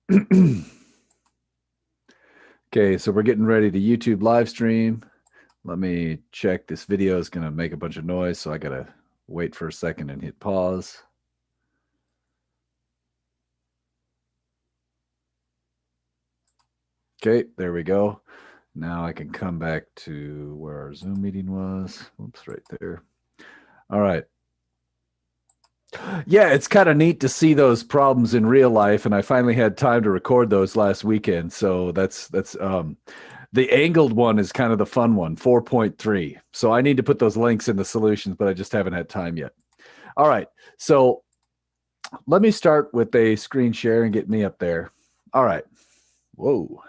Okay, so we're getting ready to YouTube live stream. Let me check. This video is going to make a bunch of noise, so I got to wait for a second and hit pause. Okay, there we go. Now I can come back to where our Zoom meeting was. Oops, right there. All right. Yeah, it's kind of neat to see those problems in real life, and I finally had time to record those last weekend. So that's the angled one is kind of the fun one, 4.3. So I need to put those links in the solutions, but I just haven't had time yet. All right. So let me start with a screen share and get me up there. All right. Whoa.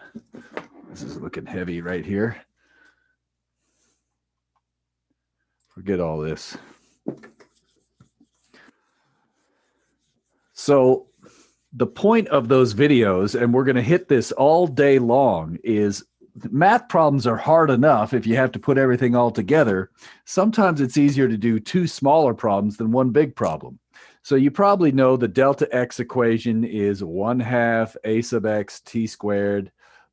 This is looking heavy right here. Forget all this. So the point of those videos, and we're going to hit this all day long, is math problems are hard enough if you have to put everything all together. Sometimes it's easier to do two smaller problems than one big problem. So you probably know the delta x equation is 1/2 a sub x t squared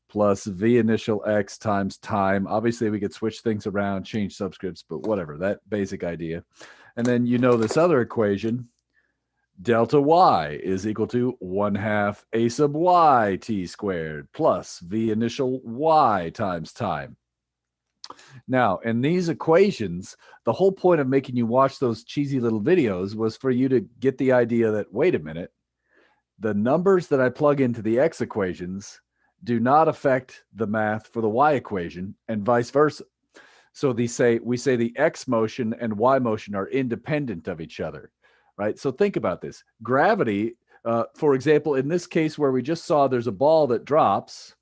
plus v initial x times time. Obviously, we could switch things around, change subscripts, but whatever, that basic idea. And then you know this other equation, delta y is equal to 1/2 a sub y t squared plus v initial y times time. Now, in these equations, the whole point of making you watch those cheesy little videos was for you to get the idea that, wait a minute, the numbers that I plug into the x equations do not affect the math for the y equation, and vice versa. So we say the x motion and y motion are independent of each other, right? So think about this. Gravity, for example, in this case where we just saw there's a ball that drops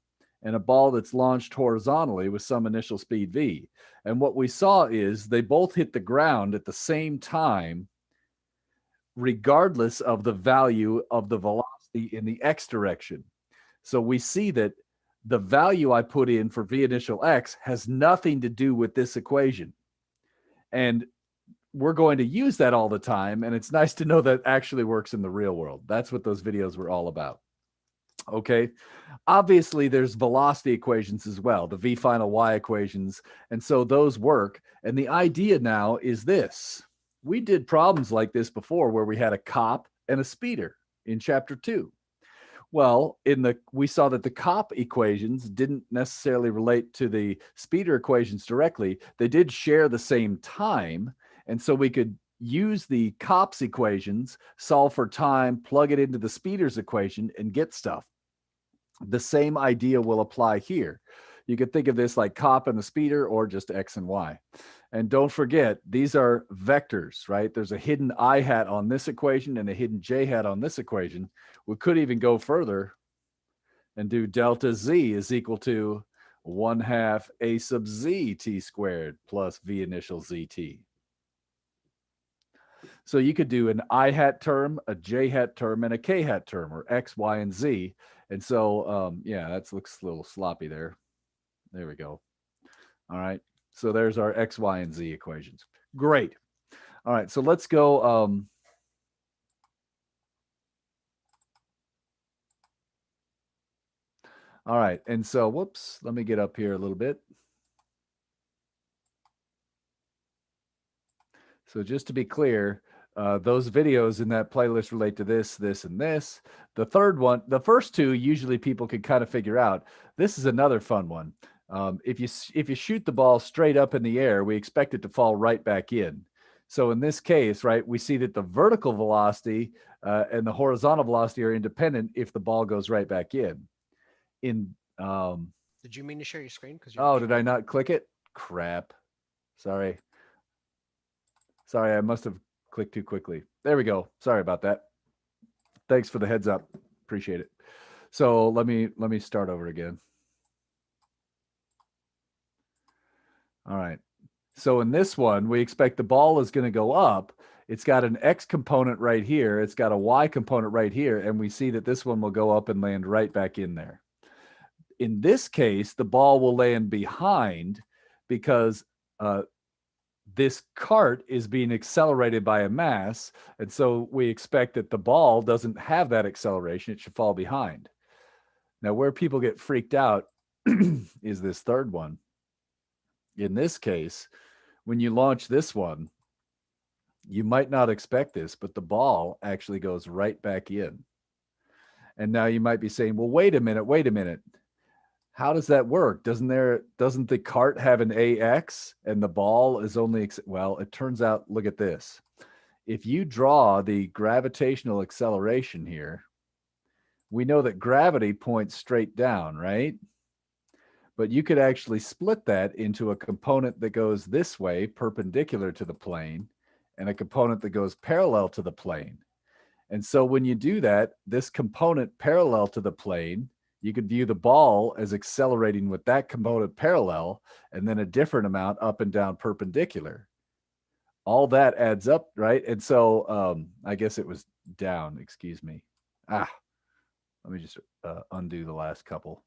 and a ball that's launched horizontally with some initial speed v. And what we saw is they both hit the ground at the same time, regardless of the value of the velocity in the x direction. So we see that the value I put in for v initial x has nothing to do with this equation. And we're going to use that all the time. And it's nice to know that actually works in the real world. That's what those videos were all about. Okay. Obviously, there's velocity equations as well, the v final y equations. And so those work. And the idea now is this. We did problems like this before where we had a cop and a speeder in chapter 2. Well, we saw that the cop equations didn't necessarily relate to the speeder equations directly. They did share the same time, and so we could use the cop's equations, solve for time, plug it into the speeder's equation, and get stuff. The same idea will apply here. You could think of this like cop and the speeder, or just x and y. And don't forget, these are vectors, right? There's a hidden I hat on this equation and a hidden j hat on this equation. We could even go further and do delta z is equal to 1/2 a sub z t squared plus v initial zt. So you could do an I hat term, a j hat term, and a k hat term, or x, y, and z. And so, yeah, that looks a little sloppy there. There we go. All right. So there's our x, y, and z equations. Great. All right. So let's go. All right. And so, whoops, let me get up here a little bit. So just to be clear, those videos in that playlist relate to this, this, and this. The third one, the first two, usually people can kind of figure out. This is another fun one. If you shoot the ball straight up in the air, we expect it to fall right back in. So in this case, right, we see that the vertical velocity and the horizontal velocity are independent if the ball goes right back in. Did you mean to share your screen? Because you're Oh, did I sharing. not click it? Crap. Sorry. Sorry, I must have clicked too quickly. There we go. Sorry about that. Thanks for the heads up. Appreciate it. So let me start over again. All right. So in this one, we expect the ball is going to go up. It's got an X component right here. It's got a Y component right here. And we see that this one will go up and land right back in there. In this case, the ball will land behind because this cart is being accelerated by a mass. And so we expect that the ball doesn't have that acceleration. It should fall behind. Now, where people get freaked out is this third one. In this case, when you launch this one, you might not expect this, but the ball actually goes right back in. And now you might be saying, well, wait a minute. How does that work? Doesn't the cart have an AX and the ball is only, well, it turns out, look at this. If you draw the gravitational acceleration here, we know that gravity points straight down, right? But you could actually split that into a component that goes this way, perpendicular to the plane, and a component that goes parallel to the plane. And so when you do that, this component parallel to the plane, you could view the ball as accelerating with that component parallel, and then a different amount up and down perpendicular. All that adds up, right? And so I guess it was down, excuse me. Let me just undo the last couple,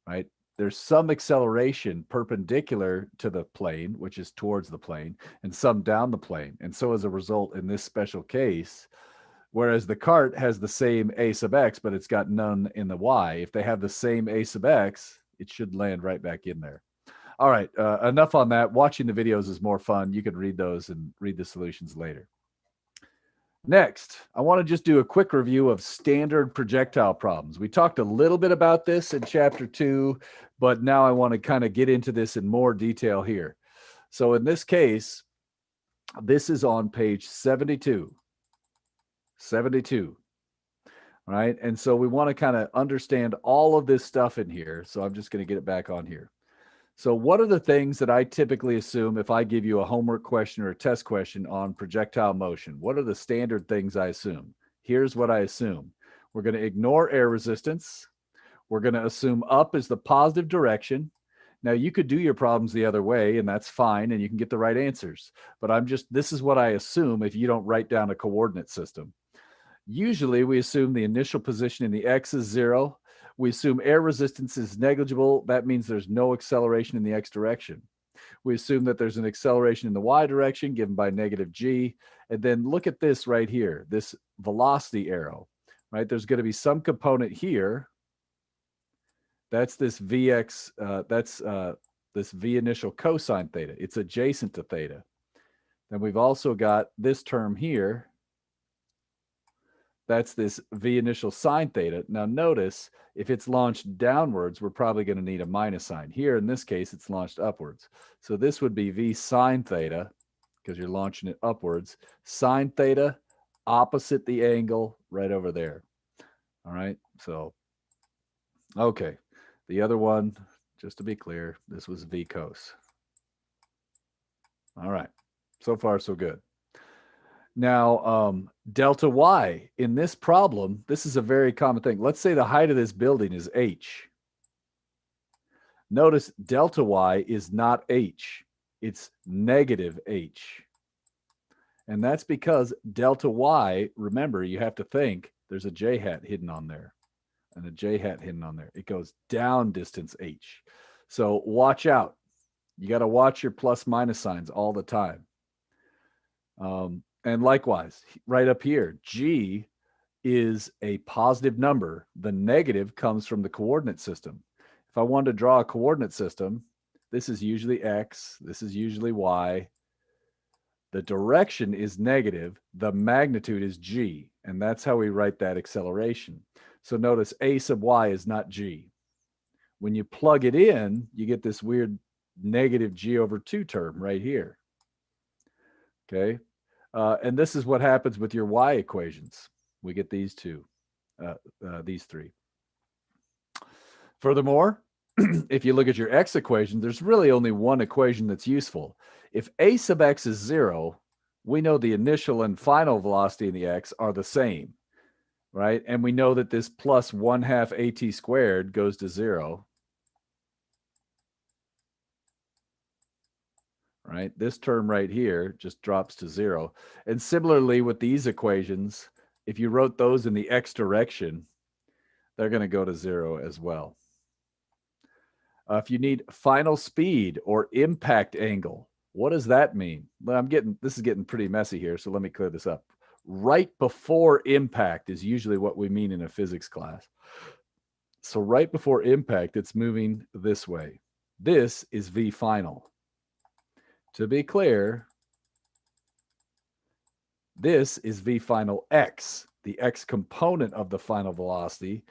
right? There's some acceleration perpendicular to the plane, which is towards the plane, and some down the plane. And so as a result, in this special case, whereas the cart has the same a sub x, but it's got none in the y, if they have the same a sub x, it should land right back in there. All right, enough on that. Watching the videos is more fun. You could read those and read the solutions later. Next, I want to just do a quick review of standard projectile problems. We talked a little bit about this in chapter 2, but now I want to kind of get into this in more detail here. So in this case, this is on page 72. 72, right? And so we want to kind of understand all of this stuff in here. So I'm just going to get it back on here. So what are the things that I typically assume if I give you a homework question or a test question on projectile motion? What are the standard things I assume? Here's what I assume. We're going to ignore air resistance. We're going to assume up is the positive direction. Now, you could do your problems the other way, and that's fine, and you can get the right answers. But this is what I assume if you don't write down a coordinate system. Usually, we assume the initial position in the x is 0. We assume air resistance is negligible. That means there's no acceleration in the x direction. We assume that there's an acceleration in the y direction given by negative g. And then look at this right here, this velocity arrow, right? There's going to be some component here. That's this Vx, this V initial cosine theta. It's adjacent to theta. Then we've also got this term here. That's this V initial sine theta. Now notice, if it's launched downwards, we're probably going to need a minus sign. Here, in this case, it's launched upwards. So this would be V sine theta, because you're launching it upwards. Sine theta, opposite the angle, right over there. All right, so, okay. The other one, just to be clear, this was V cos. All right, so far so good. Now, delta y in this problem, this is a very common thing. Let's say the height of this building is h. Notice delta y is not h. It's negative h. And that's because delta y, remember, you have to think there's a j hat hidden on there and a j hat hidden on there. It goes down distance h. So watch out. You got to watch your plus minus signs all the time. And likewise, right up here, g is a positive number. The negative comes from the coordinate system. If I wanted to draw a coordinate system, this is usually x, this is usually y. The direction is negative, the magnitude is g, and that's how we write that acceleration. So notice a sub y is not g. When you plug it in, you get this weird negative g over 2 term right here. Okay. And this is what happens with your y equations. We get these two, these three. Furthermore, if you look at your x equation, there's really only one equation that's useful. If a sub x is 0, we know the initial and final velocity in the x are the same, right? And we know that this plus 1/2 at squared goes to 0. Right? This term right here just drops to 0. And similarly with these equations, if you wrote those in the x direction, they're going to go to 0 as well. If you need final speed or impact angle, what does that mean? This is getting pretty messy here, so let me clear this up. Right before impact is usually what we mean in a physics class. So right before impact, it's moving this way. This is v final. To be clear, this is v final x, the x component of the final velocity.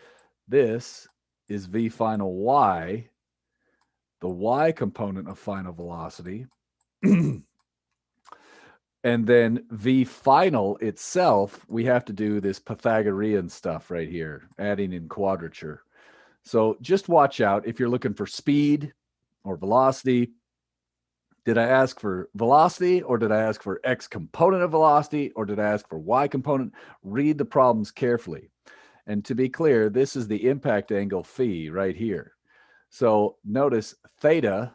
This is v final y, the y component of final velocity. And then v final itself, we have to do this Pythagorean stuff right here, adding in quadrature. So just watch out if you're looking for speed or velocity. Did I ask for velocity, or did I ask for x component of velocity, or did I ask for y component? Read the problems carefully. And to be clear, this is the impact angle phi right here. So notice theta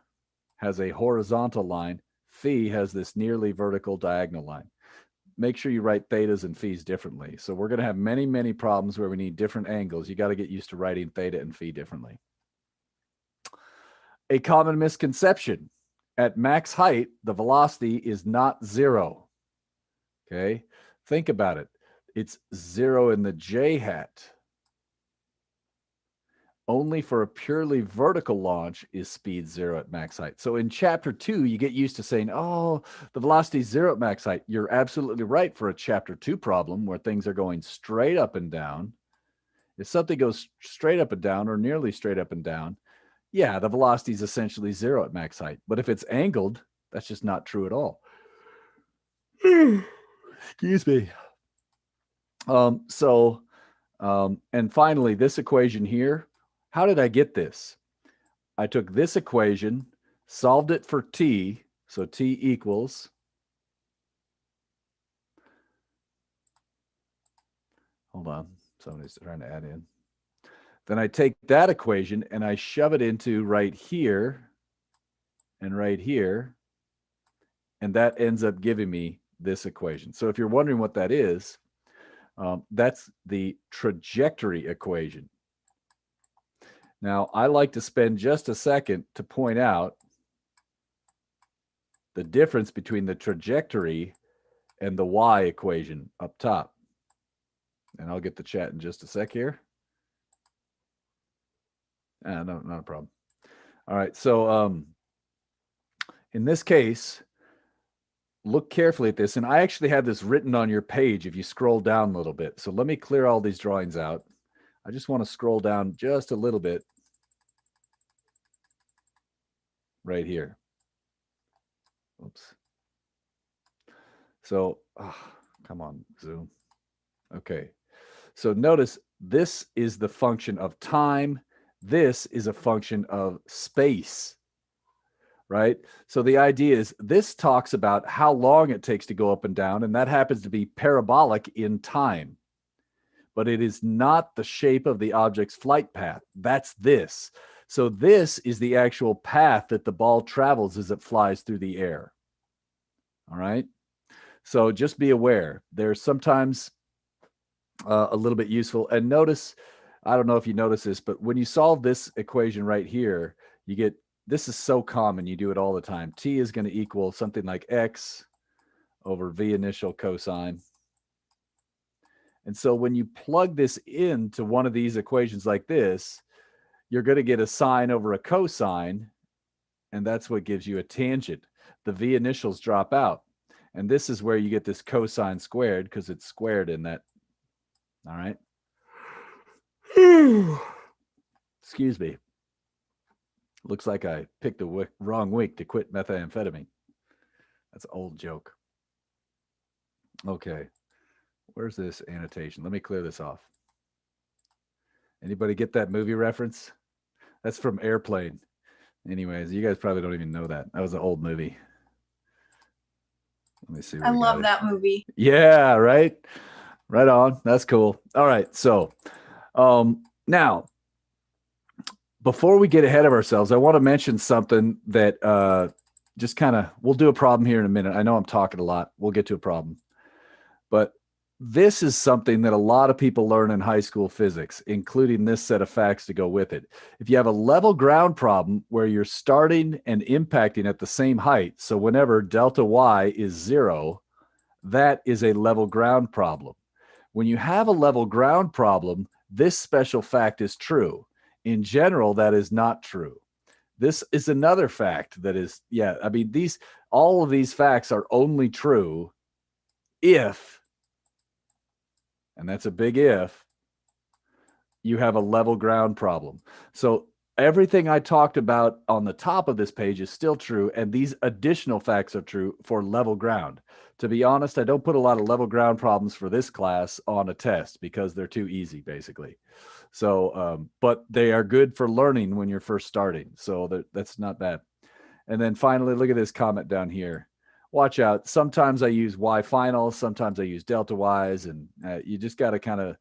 has a horizontal line. Phi has this nearly vertical diagonal line. Make sure you write thetas and phis differently. So we're going to have many, many problems where we need different angles. You got to get used to writing theta and phi differently. A common misconception: at max height, the velocity is not zero. Okay, think about it. It's zero in the j hat. Only for a purely vertical launch is speed zero at max height. So in chapter 2, you get used to saying, oh, the velocity is zero at max height. You're absolutely right for a chapter 2 problem where things are going straight up and down. If something goes straight up and down or nearly straight up and down, yeah, the velocity is essentially zero at max height. But if it's angled, that's just not true at all. Excuse me. And finally, this equation here, how did I get this? I took this equation, solved it for t, so t equals, hold on, somebody's trying to add in. Then I take that equation and I shove it into right here and right here, and that ends up giving me this equation. So if you're wondering what that is, that's the trajectory equation. Now, I like to spend just a second to point out the difference between the trajectory and the y equation up top. And I'll get the chat in just a sec here. No, not a problem. All right, so in this case, look carefully at this. And I actually have this written on your page if you scroll down a little bit. So let me clear all these drawings out. I just want to scroll down just a little bit right here. Oops. So, come on, zoom. Okay. So notice this is the function of time. This is a function of space, right? So the idea is this talks about how long it takes to go up and down, and that happens to be parabolic in time. But it is not the shape of the object's flight path. That's this. So this is the actual path that the ball travels as it flies through the air. All right. So just be aware. There's sometimes a little bit useful. And notice, I don't know if you notice this, but when you solve this equation right here, you get, this is so common. You do it all the time. T is going to equal something like x over v initial cosine. And so when you plug this into one of these equations like this, you're going to get a sine over a cosine, and that's what gives you a tangent. The v initials drop out. And this is where you get this cosine squared because it's squared in that. All right. Excuse me. Looks like I picked the wrong week to quit methamphetamine. That's an old joke. Okay. Where's this annotation? Let me clear this off. Anybody get that movie reference? That's from Airplane. Anyways, you guys probably don't even know that. That was an old movie. Let me see. I love that movie. Yeah, right. Right on. That's cool. All right. So now, before we get ahead of ourselves, I want to mention something that just kind of, we'll do a problem here in a minute. I know I'm talking a lot. We'll get to a problem. But this is something that a lot of people learn in high school physics, including this set of facts to go with it. If you have a level ground problem where you're starting and impacting at the same height, so whenever delta y is 0, that is a level ground problem. When you have a level ground problem, this special fact is true. In general, that is not true. This is another fact that is, yeah, I mean, all of these facts are only true if, and that's a big if, you have a level ground problem. So everything I talked about on the top of this page is still true, and these additional facts are true for level ground. To be honest, I don't put a lot of level ground problems for this class on a test because they're too easy, basically. So, but they are good for learning when you're first starting. So that's not bad. And then finally, look at this comment down here. Watch out. Sometimes I use Y final, sometimes I use delta Y's, and you just got to kind of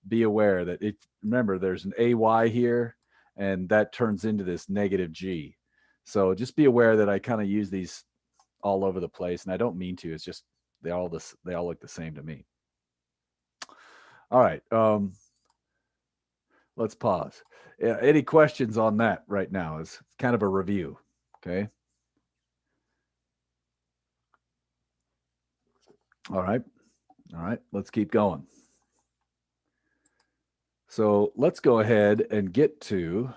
be aware that remember, there's an AY here, and that turns into this negative G. So just be aware that I kind of use these all over the place, and I don't mean to. It's just they all look the same to me. All right. Let's pause. Any questions on that right now? It's kind of a review. Okay. All right. All right. Let's keep going. So let's go ahead and get to,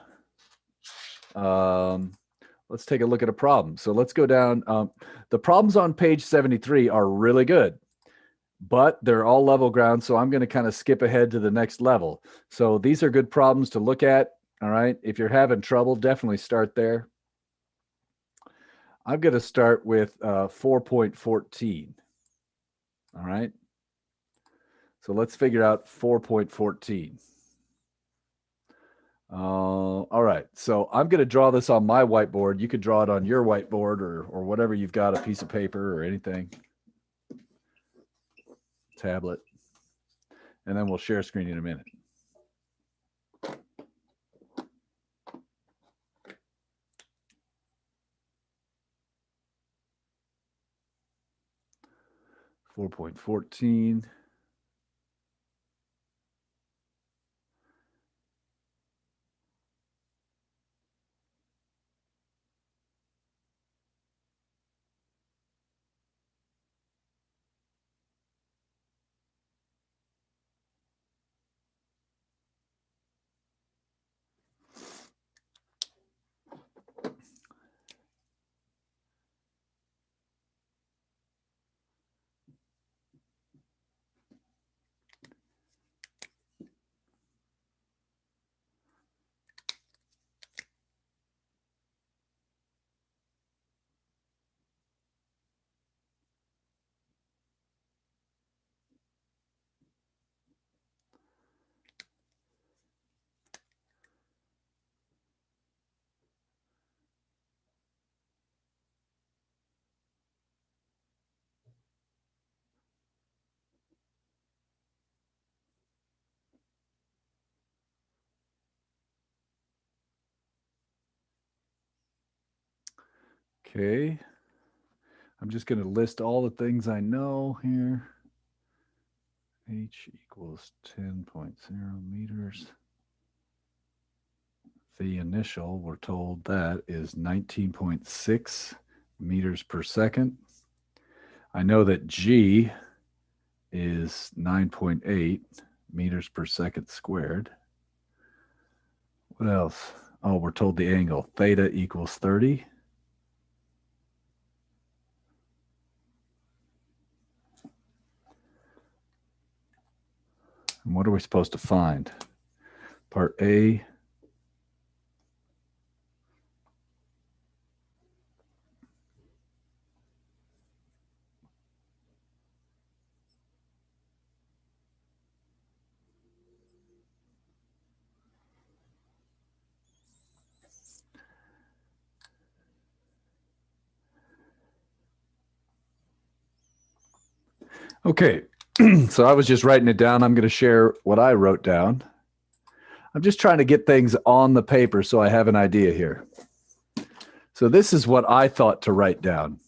let's take a look at a problem. So let's go down. The problems on page 73 are really good, but they're all level ground. So I'm going to kind of skip ahead to the next level. So these are good problems to look at. All right. If you're having trouble, definitely start there. I'm going to start with 4.14. All right. So let's figure out 4.14. All right. So I'm going to draw this on my whiteboard. You could draw it on your whiteboard or whatever you've got, a piece of paper or anything. Tablet. And then we'll share screen in a minute. .14. Okay. I'm just going to list all the things I know here. H equals 10.0 meters. The initial, we're told that is 19.6 meters per second. I know that G is 9.8 meters per second squared. What else? Oh, we're told the angle theta equals 30. And what are we supposed to find? Part A. Okay, so I was just writing it down. I'm going to share what I wrote down. I'm just trying to get things on the paper so I have an idea here. So this is what I thought to write down.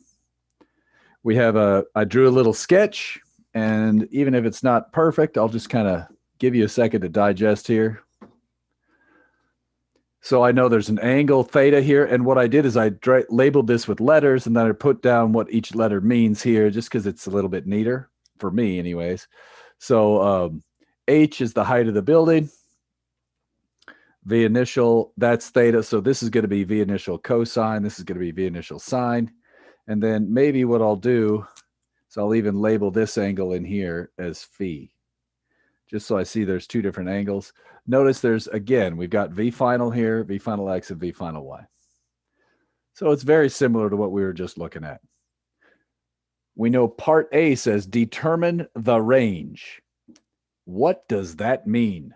I drew a little sketch, and even if it's not perfect, I'll just kind of give you a second to digest here. So I know there's an angle theta here, and what I did is I labeled this with letters, and then I put down what each letter means here, just because it's a little bit neater for me anyways. So H is the height of the building. V initial, that's theta. So this is going to be V initial cosine. This is going to be V initial sine. And then maybe what I'll do is I'll even label this angle in here as phi, just so I see there's two different angles. Notice there's, again, we've got V final here, V final X, and V final Y. So it's very similar to what we were just looking at. We know part A says determine the range. What does that mean?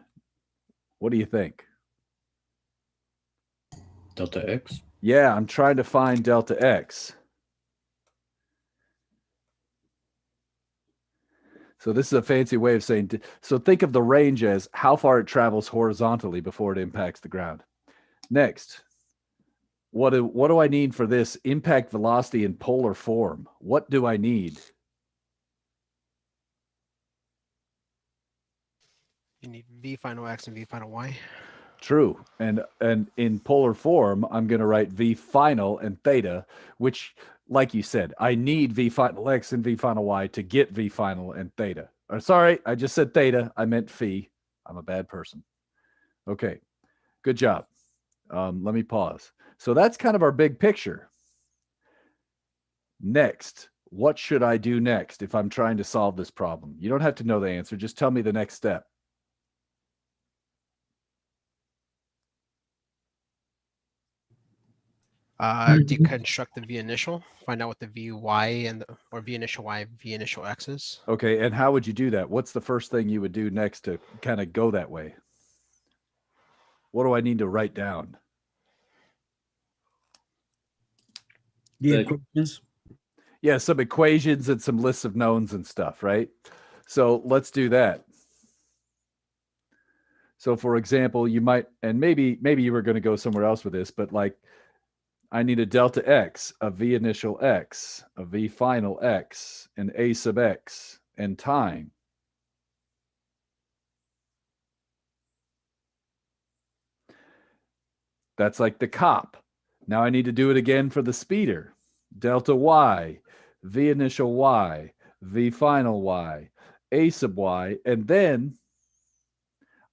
What do you think? Delta X? Yeah, I'm trying to find delta X. So this is a fancy way of saying, so think of the range as how far it travels horizontally before it impacts the ground. Next, what do I need for this impact velocity in polar form? What do I need? You need V final X and V final Y. True. And in polar form, I'm going to write V final and theta, which, like you said, I need V final X and V final Y to get V final and theta. Or sorry, I just said theta. I meant phi. I'm a bad person. Okay. Good job. Let me pause. So that's kind of our big picture. Next, what should I do next if I'm trying to solve this problem? You don't have to know the answer. Just tell me the next step. Deconstruct the V initial, find out what the VY and or V initial Y, V initial X is. Okay, and how would you do that? What's the first thing you would do next to kind of go that way? What do I need to write down? The equations. Yeah, some equations and some lists of knowns and stuff, right? So let's do that. So for example, you might, and maybe you were going to go somewhere else with this, but like I need a delta X, a V initial X, a V final X, an A sub X, and time. That's like the cop. Now I need to do it again for the speeder. Delta Y, V initial Y, V final Y, A sub Y, and then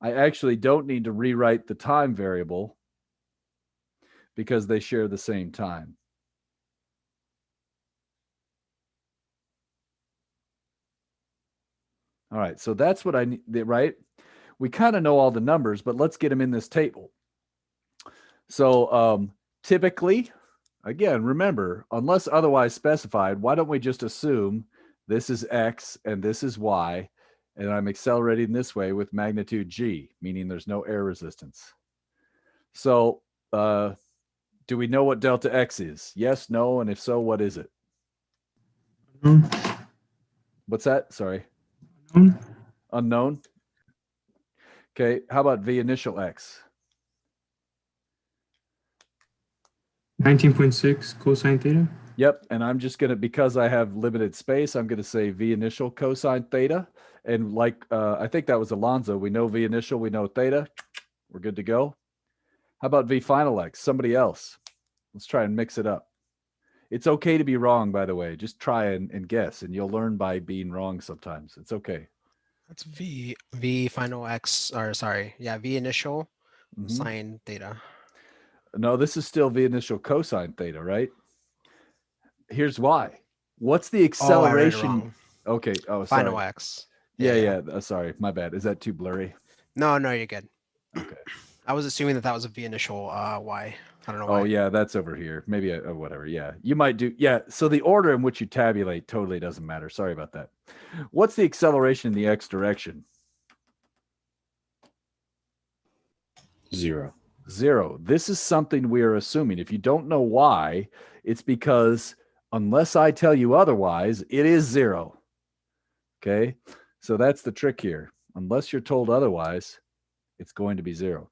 I actually don't need to rewrite the time variable because they share the same time. All right, so that's what I need, right? We kind of know all the numbers, but let's get them in this table. So typically, again, remember, unless otherwise specified, why don't we just assume this is X and this is Y, and I'm accelerating this way with magnitude G, meaning there's no air resistance. So do we know what delta X is? Yes, no, and if so, what is it? What's that? Sorry. Unknown. Okay, how about V initial X? 19.6 cosine theta. Yep, and I'm just going to, because I have limited space, I'm going to say V initial cosine theta. And like, I think that was Alonzo. We know V initial, we know theta. We're good to go. How about V final X? Somebody else. Let's try and mix it up. It's okay to be wrong, by the way. Just try and guess, and you'll learn by being wrong sometimes. It's okay. That's V final X, or sorry, yeah, V initial sine theta. No, this is still V initial cosine theta, right? Here's why. What's the acceleration? Oh, okay. Oh, sorry. Final X. Yeah. Sorry, my bad. Is that too blurry? No, you're good. Okay. I was assuming that was a V initial Y. I don't know why. Oh, yeah, that's over here. Maybe whatever. Yeah, you might do. Yeah. So the order in which you tabulate totally doesn't matter. Sorry about that. What's the acceleration in the X direction? 0. 0. This is something we are assuming. If you don't know why, it's because unless I tell you otherwise, it is 0. Okay. So that's the trick here. Unless you're told otherwise, it's going to be 0.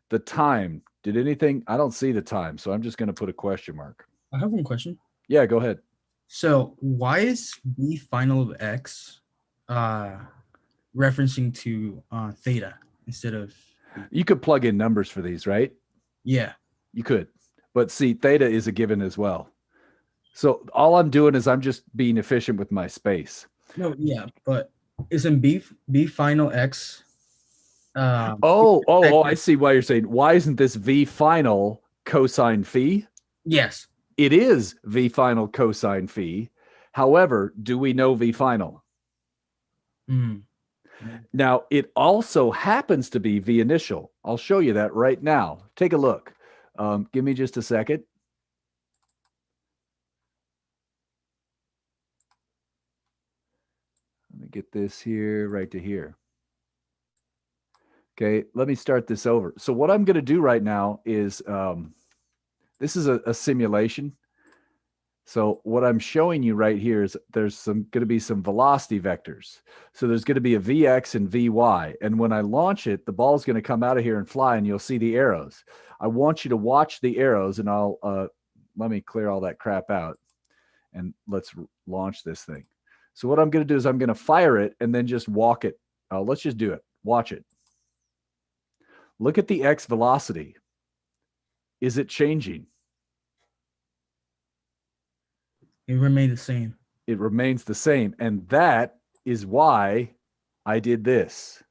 The time, did anything? I don't see the time, so I'm just going to put a question mark. I have one question. Yeah, go ahead. So why is V final of X referencing to theta instead of? You could plug in numbers for these, right? Yeah. You could. But see, theta is a given as well. So all I'm doing is I'm just being efficient with my space. No, yeah, but isn't B final X I see why you're saying, why isn't this V final cosine phi? Yes. It is V final cosine phi. However, do we know V final? Mm. Now, it also happens to be V initial. I'll show you that right now. Take a look. Give me just a second. Let me get this here, right to here. Okay, let me start this over. So what I'm going to do right now is, this is a simulation. So what I'm showing you right here is there's going to be some velocity vectors. So there's going to be a Vx and Vy. And when I launch it, the ball's going to come out of here and fly, and you'll see the arrows. I want you to watch the arrows, and let me clear all that crap out, and let's launch this thing. So what I'm going to do is I'm going to fire it and then just walk it. Let's just do it. Watch it. Look at the X velocity. Is it changing? It remained the same. It remains the same. And that is why I did this.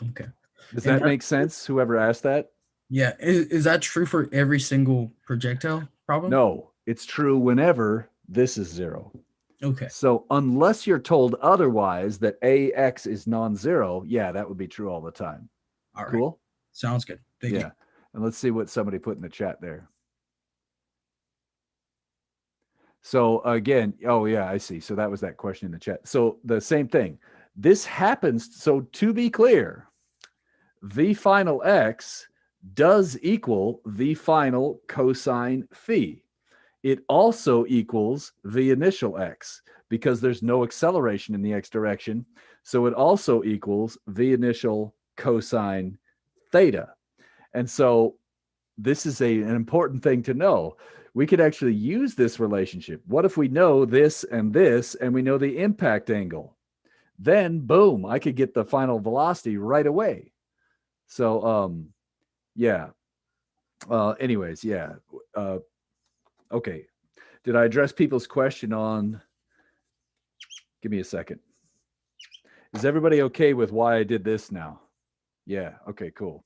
Okay. Does that make sense? Whoever asked that? Yeah. Is that true for every single projectile problem? No, it's true whenever this is 0. Okay. So unless you're told otherwise that AX is non-zero, yeah, that would be true all the time. All right. Cool? Sounds good. Thank you. And let's see what somebody put in the chat there. So again, oh yeah, I see. So that was that question in the chat. So the same thing. This happens. So to be clear, V final X does equal V final cosine phi. It also equals V initial X because there's no acceleration in the X direction. So it also equals V initial cosine theta. And so this is an important thing to know. We could actually use this relationship. What if we know this, and we know the impact angle? Then, boom, I could get the final velocity right away. So, yeah. Anyways, yeah. Okay. Did I address people's question on? Give me a second. Is everybody okay with why I did this now? Yeah. Okay, cool.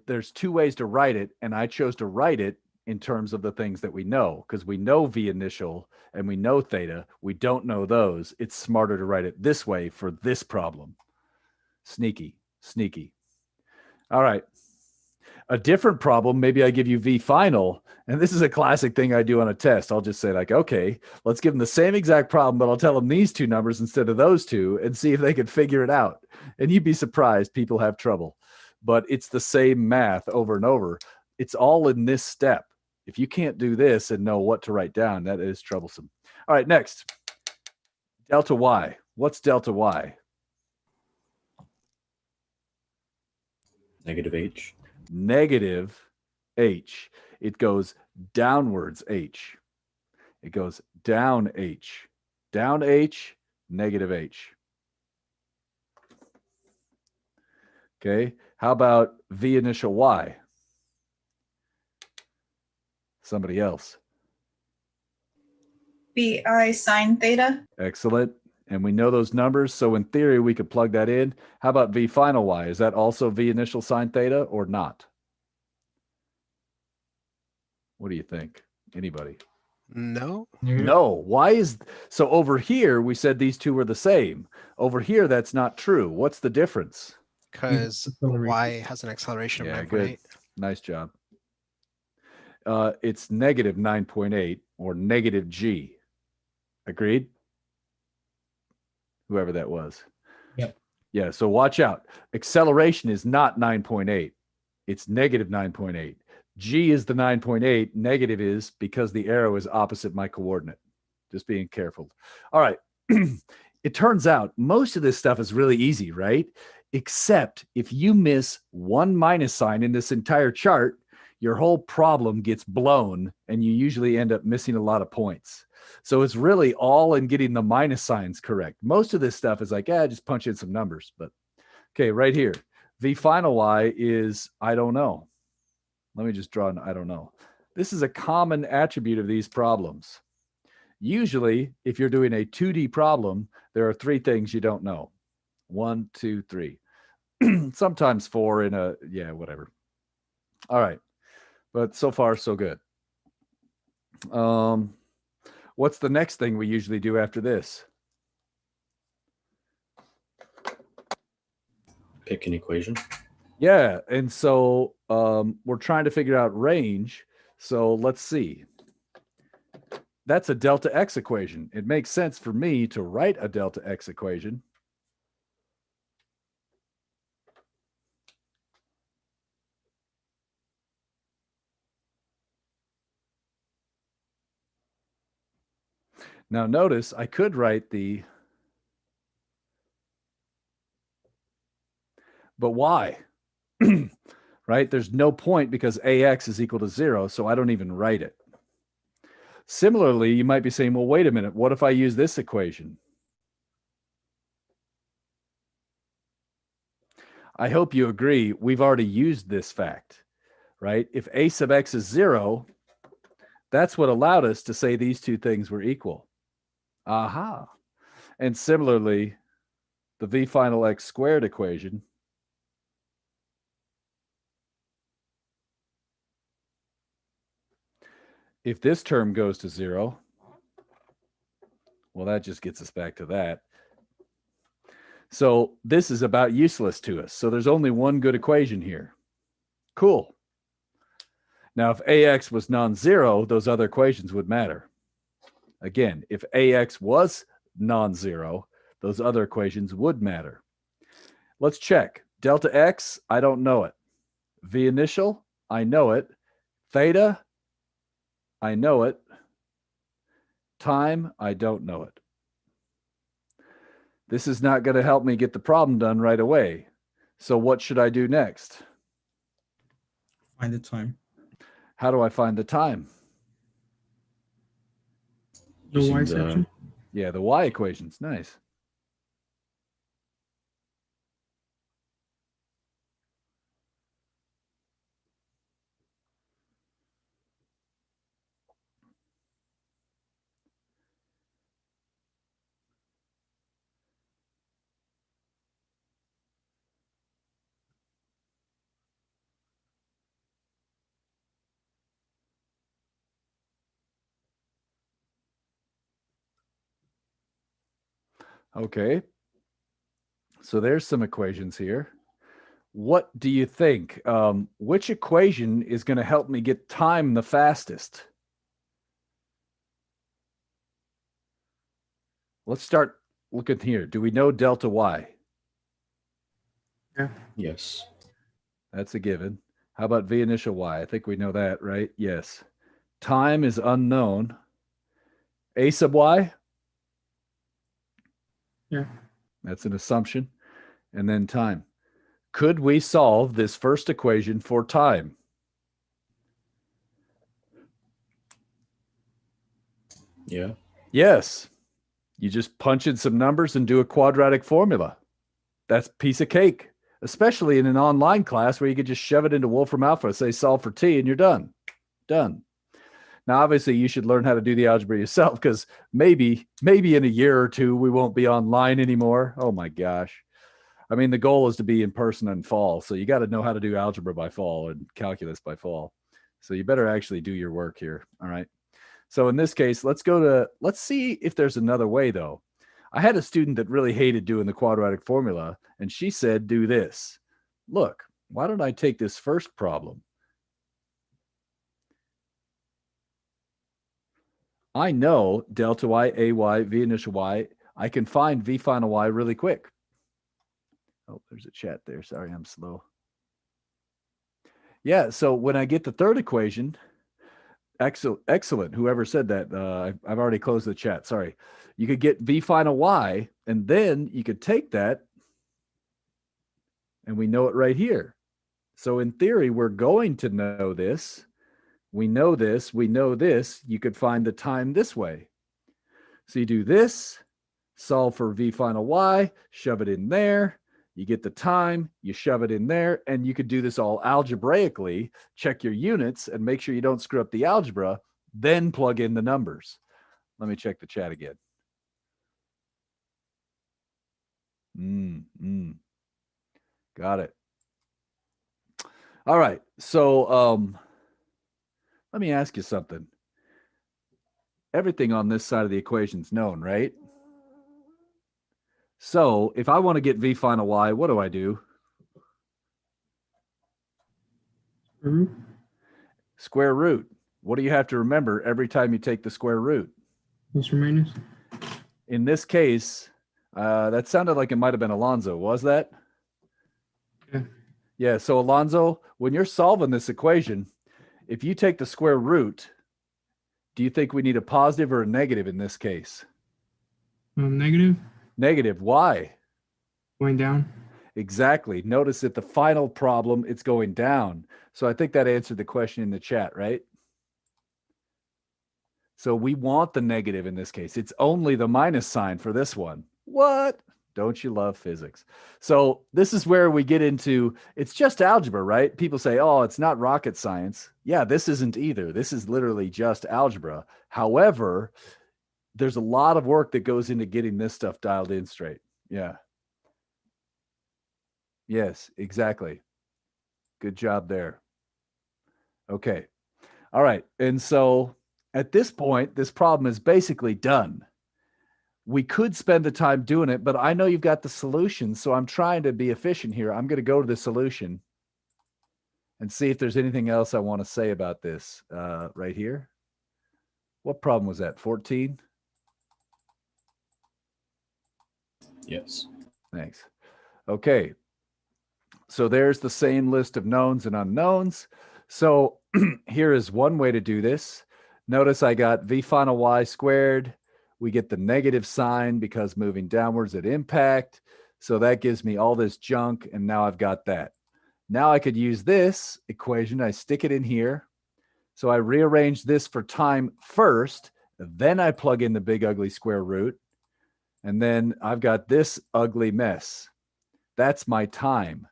There's 2 ways to write it, and I chose to write it in terms of the things that we know, because we know V initial and we know theta. We don't know those. It's smarter to write it this way for this problem. Sneaky. All right. A different problem, maybe I give you V final, and this is a classic thing I do on a test. I'll just say like, okay, let's give them the same exact problem, but I'll tell them these 2 numbers instead of those 2 and see if they can figure it out. And you'd be surprised, people have trouble. But it's the same math over and over. It's all in this step. If you can't do this and know what to write down, that is troublesome. All right, next. Delta Y. What's delta Y? Negative H. Negative H. It goes downwards H. It goes down H. Down H, negative H. Okay. How about V initial Y? Somebody else. BI sine theta. Excellent. And we know those numbers. So in theory, we could plug that in. How about V final Y? Is that also V initial sine theta or not? What do you think? Anybody? No. No. Why is so over here? We said these 2 were the same. Over here, that's not true. What's the difference? Because Y has an acceleration of 9.8. Nice job. It's negative 9.8 or negative G. Agreed? Whoever that was. Yep. Yeah, so watch out. Acceleration is not 9.8. It's negative 9.8. G is the 9.8. Negative is because the arrow is opposite my coordinate. Just being careful. All right. It turns out most of this stuff is really easy, right? Except if you miss 1 minus sign in this entire chart, your whole problem gets blown and you usually end up missing a lot of points. So it's really all in getting the minus signs correct. Most of this stuff is like, just punch in some numbers. But okay, right here, V final Y is, I don't know. Let me just draw an I don't know. This is a common attribute of these problems. Usually, if you're doing a 2D problem, there are 3 things you don't know. 1, 2, 3. Sometimes 4 in a, yeah, whatever. All right. But so far, so good. What's the next thing we usually do after this? Pick an equation. Yeah. And so we're trying to figure out range. So let's see. That's a delta x equation. It makes sense for me to write a delta x equation. Now notice I could write the, but why? Right? There's no point because ax is equal to 0, so I don't even write it. Similarly, you might be saying, well, wait a minute. What if I use this equation? I hope you agree. We've already used this fact, right? If a sub x is 0, that's what allowed us to say these two things were equal. Aha. And similarly, the v final x squared equation, if this term goes to 0, well, that just gets us back to that. So this is about useless to us. So there's only one good equation here. Cool. Now, if ax was non-zero, those other equations would matter. Again, if ax was non-zero, those other equations would matter. Let's check. Delta x, I don't know it. V initial, I know it. Theta, I know it. Time, I don't know it. This is not going to help me get the problem done right away. So what should I do next? Find the time. How do I find the time? The Using y the- section. Yeah, the y equation's nice. Okay. So there's some equations here. What do you think? Which equation is going to help me get time the fastest? Let's start looking here. Do we know delta y? Yes. That's a given. How about v initial y? I think we know that, right? Yes. Time is unknown. A sub y? Yeah. That's an assumption. And then time. Could we solve this first equation for time? Yeah. Yes. You just punch in some numbers and do a quadratic formula. That's a piece of cake, especially in an online class where you could just shove it into Wolfram Alpha, say solve for t, and you're done. Done. Now, obviously, you should learn how to do the algebra yourself because maybe in a year or two, we won't be online anymore. Oh, my gosh. I mean, the goal is to be in person in fall. So you got to know how to do algebra by fall and calculus by fall. So you better actually do your work here. All right. So in this case, let's see if there's another way, though. I had a student that really hated doing the quadratic formula, and she said, do this. Look, why don't I take this first problem? I know delta y, ay, v initial y. I can find v final y really quick. Oh, there's a chat there. Sorry, I'm slow. Yeah, so when I get the third equation, excellent. Whoever said that, I've already closed the chat. Sorry. You could get v final y, and then you could take that, and we know it right here. So in theory, we're going to know this. We know this. We know this. You could find the time this way. So you do this, solve for v final y, shove it in there. You get the time, you shove it in there, and you could do this all algebraically, check your units, and make sure you don't screw up the algebra, then plug in the numbers. Let me check the chat again. Got it. All right. So let me ask you something. Everything on this side of the equation is known, right? So if I want to get v final y, what do? Square root. What do you have to remember every time you take the square root? Plus or minus? In this case, that sounded like it might have been Alonzo. Was that? Yeah. Yeah. So Alonzo, when you're solving this equation, if you take the square root, do you think we need a positive or a negative in this case? Negative. Negative. Why? Going down. Exactly. Notice that the final problem, it's going down. So I think that answered the question in the chat, right? So we want the negative in this case. It's only the minus sign for this one. What? Don't you love physics? So this is where we get into, it's just algebra, right? People say, oh, it's not rocket science. Yeah, this isn't either. This is literally just algebra. However, there's a lot of work that goes into getting this stuff dialed in straight. Yeah. Yes, exactly. Good job there. Okay. All right. And so at this point, this problem is basically done. We could spend the time doing it, but I know you've got the solution. So I'm trying to be efficient here. I'm going to go to the solution and see if there's anything else I want to say about this right here. What problem was that? 14? Yes. Thanks. Okay. So there's the same list of knowns and unknowns. So here is one way to do this. Notice I got v final y squared. We get the negative sign because moving downwards at impact. So that gives me all this junk, and now I've got that. Now I could use this equation. I stick it in here. So I rearrange this for time first. Then I plug in the big ugly square root. And then I've got this ugly mess. That's my time.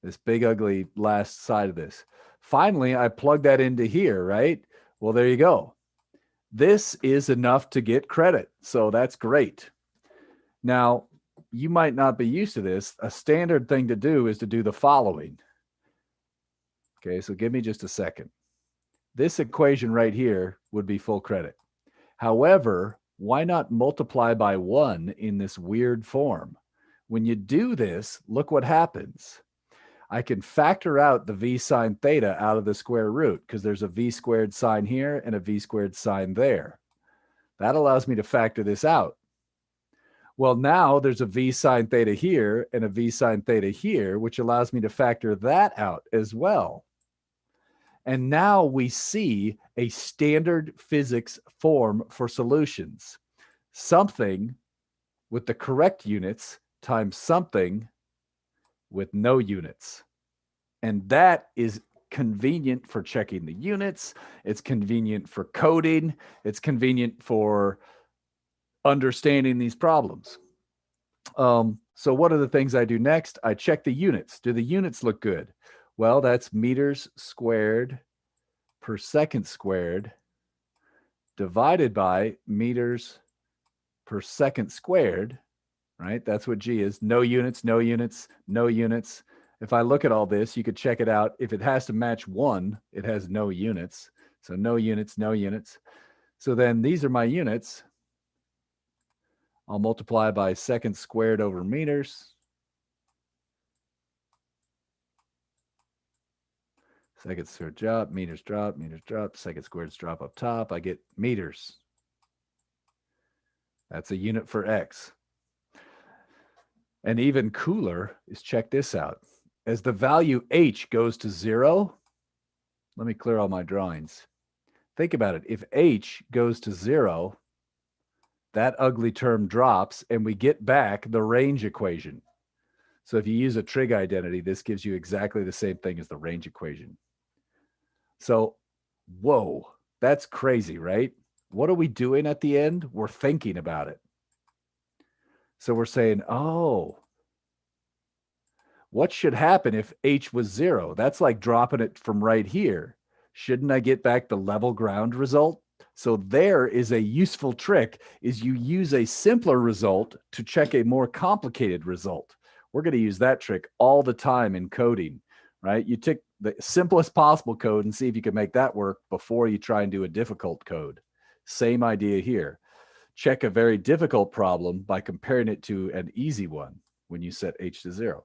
This big ugly last side of this. Finally, I plug that into here, right? Well, there you go. This is enough to get credit. So that's great. Now, you might not be used to this. A standard thing to do is to do the following. Okay, so give me just a second. This equation right here would be full credit. However, why not multiply by 1 in this weird form? When you do this, look what happens. I can factor out the v sine theta out of the square root because there's a v squared sign here and a v squared sign there. That allows me to factor this out. Well, now there's a v sine theta here and a v sine theta here, which allows me to factor that out as well. And now we see a standard physics form for solutions. Something with the correct units times something with no units. And that is convenient for checking the units. It's convenient for coding. It's convenient for understanding these problems. So what are the things I do next? I check the units. Do the units look good? Well, that's meters squared per second squared divided by meters per second squared, right? That's what G is. No units, no units, no units. If I look at all this, you could check it out. If it has to match 1, it has no units. So no units, no units. So then these are my units. I'll multiply by second squared over meters. Second squared drop, meters drop, second squareds drop up top. I get meters. That's a unit for X. And even cooler is, check this out. As the value H goes to 0, let me clear all my drawings. Think about it. If H goes to 0, that ugly term drops and we get back the range equation. So if you use a trig identity, this gives you exactly the same thing as the range equation. So, whoa, that's crazy, right? What are we doing at the end? We're thinking about it. So we're saying, oh, what should happen if H was 0? That's like dropping it from right here. Shouldn't I get back the level ground result? So there is a useful trick, is you use a simpler result to check a more complicated result. We're going to use that trick all the time in coding, right? You take the simplest possible code and see if you can make that work before you try and do a difficult code. Same idea here. Check a very difficult problem by comparing it to an easy one when you set h to 0.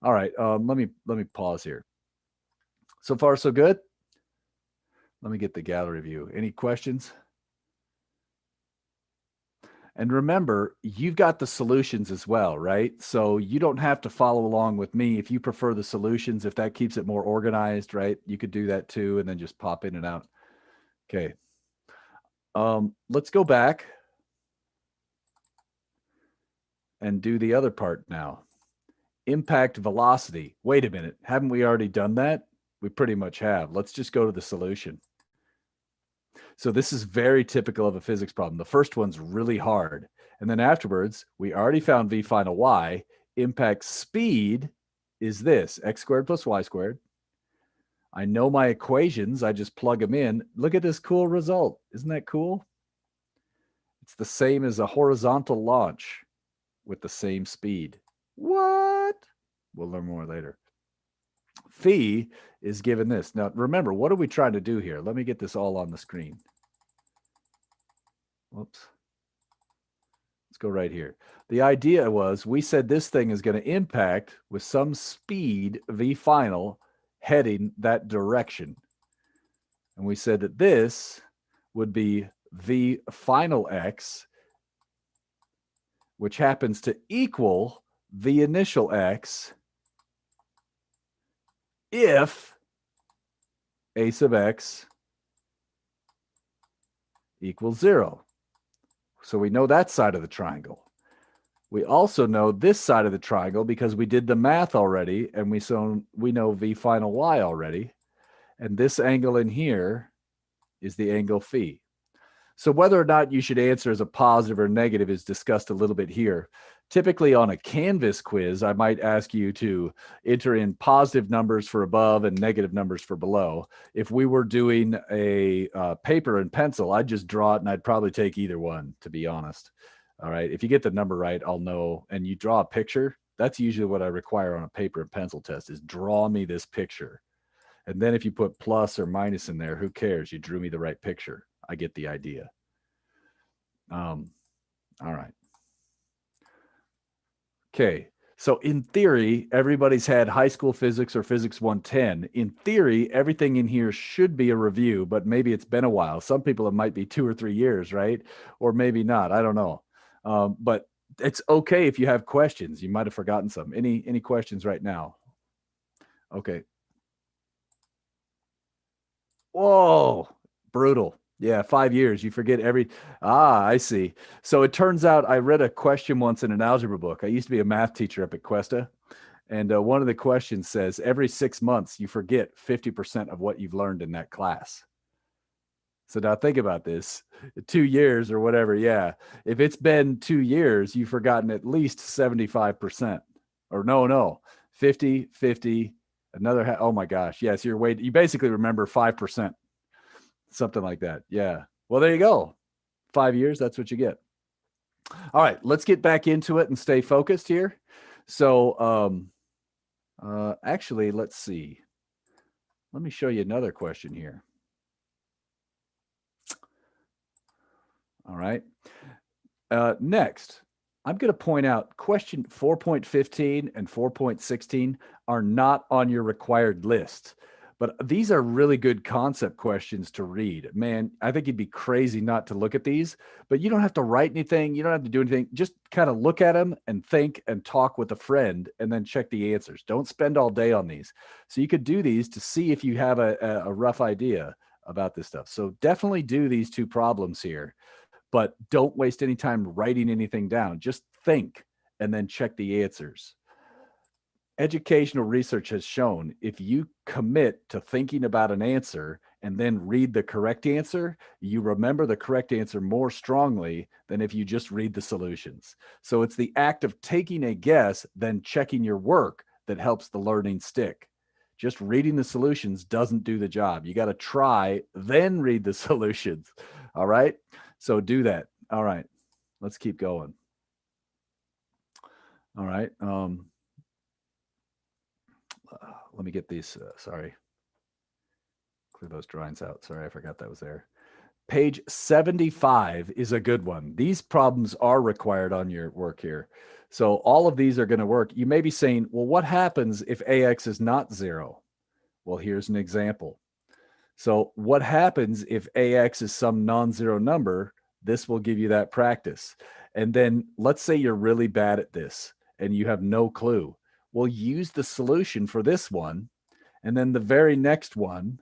All right, let me pause here. So far, so good? Let me get the gallery view. Any questions? And remember, you've got the solutions as well, right? So you don't have to follow along with me. If you prefer the solutions, if that keeps it more organized, right? You could do that too, and then just pop in and out. Okay. Let's go back and do the other part now. Impact velocity. Wait a minute. Haven't we already done that? We pretty much have. Let's just go to the solution. So this is very typical of a physics problem. The first one's really hard. And then afterwards, we already found v final y. Impact speed is this, x squared plus y squared. I know my equations. I just plug them in. Look at this cool result. Isn't that cool? It's the same as a horizontal launch with the same speed. What? We'll learn more later. Phi is given this. Now, remember, what are we trying to do here? Let me get this all on the screen. Whoops. Let's go right here. The idea was we said this thing is going to impact with some speed, v final, heading that direction. And we said that this would be v final x, which happens to equal the initial x if a sub x equals 0. So we know that side of the triangle. We also know this side of the triangle because we did the math already, and we know v final y already. And this angle in here is the angle phi. So whether or not you should answer as a positive or negative is discussed a little bit here. Typically on a Canvas quiz, I might ask you to enter in positive numbers for above and negative numbers for below. If we were doing a paper and pencil, I'd just draw it and I'd probably take either one, to be honest. All right. If you get the number right, I'll know. And you draw a picture. That's usually what I require on a paper and pencil test, is draw me this picture. And then if you put plus or minus in there, who cares? You drew me the right picture. I get the idea. All right. Okay. So in theory, everybody's had high school physics or physics 110. In theory, everything in here should be a review, but maybe it's been a while. Some people, it might be 2 or 3 years, right? Or maybe not. I don't know. But it's okay if you have questions. You might have forgotten some. Any questions right now? Okay. Whoa, brutal. Yeah, 5 years. You forget I see. So it turns out I read a question once in an algebra book. I used to be a math teacher up at Cuesta. And one of the questions says, every 6 months, you forget 50% of what you've learned in that class. So now think about this, 2 years or whatever. Yeah. If it's been 2 years, you've forgotten at least 75%. Or no, 50, 50, another. Oh my gosh. Yes. You basically remember 5%. Something like that. Yeah. Well, there you go. 5 years. That's what you get. All right. Let's get back into it and stay focused here. So actually, let's see. Let me show you another question here. All right. Next, I'm going to point out question 4.15 and 4.16 are not on your required list. But these are really good concept questions to read. Man, I think you'd be crazy not to look at these, but you don't have to write anything. You don't have to do anything. Just kind of look at them and think and talk with a friend and then check the answers. Don't spend all day on these. So you could do these to see if you have a rough idea about this stuff. So definitely do these 2 problems here, but don't waste any time writing anything down. Just think and then check the answers. Educational research has shown if you commit to thinking about an answer and then read the correct answer, you remember the correct answer more strongly than if you just read the solutions. So it's the act of taking a guess, then checking your work that helps the learning stick. Just reading the solutions doesn't do the job. You got to try, then read the solutions. All right. So do that. All right. Let's keep going. All right. Let me get these. Sorry. Clear those drawings out. Sorry, I forgot that was there. Page 75 is a good one. These problems are required on your work here. So all of these are going to work. You may be saying, well, what happens if AX is not 0? Well, here's an example. So what happens if AX is some non-zero number? This will give you that practice. And then let's say you're really bad at this and you have no clue. Well, use the solution for this one. And then the very next one,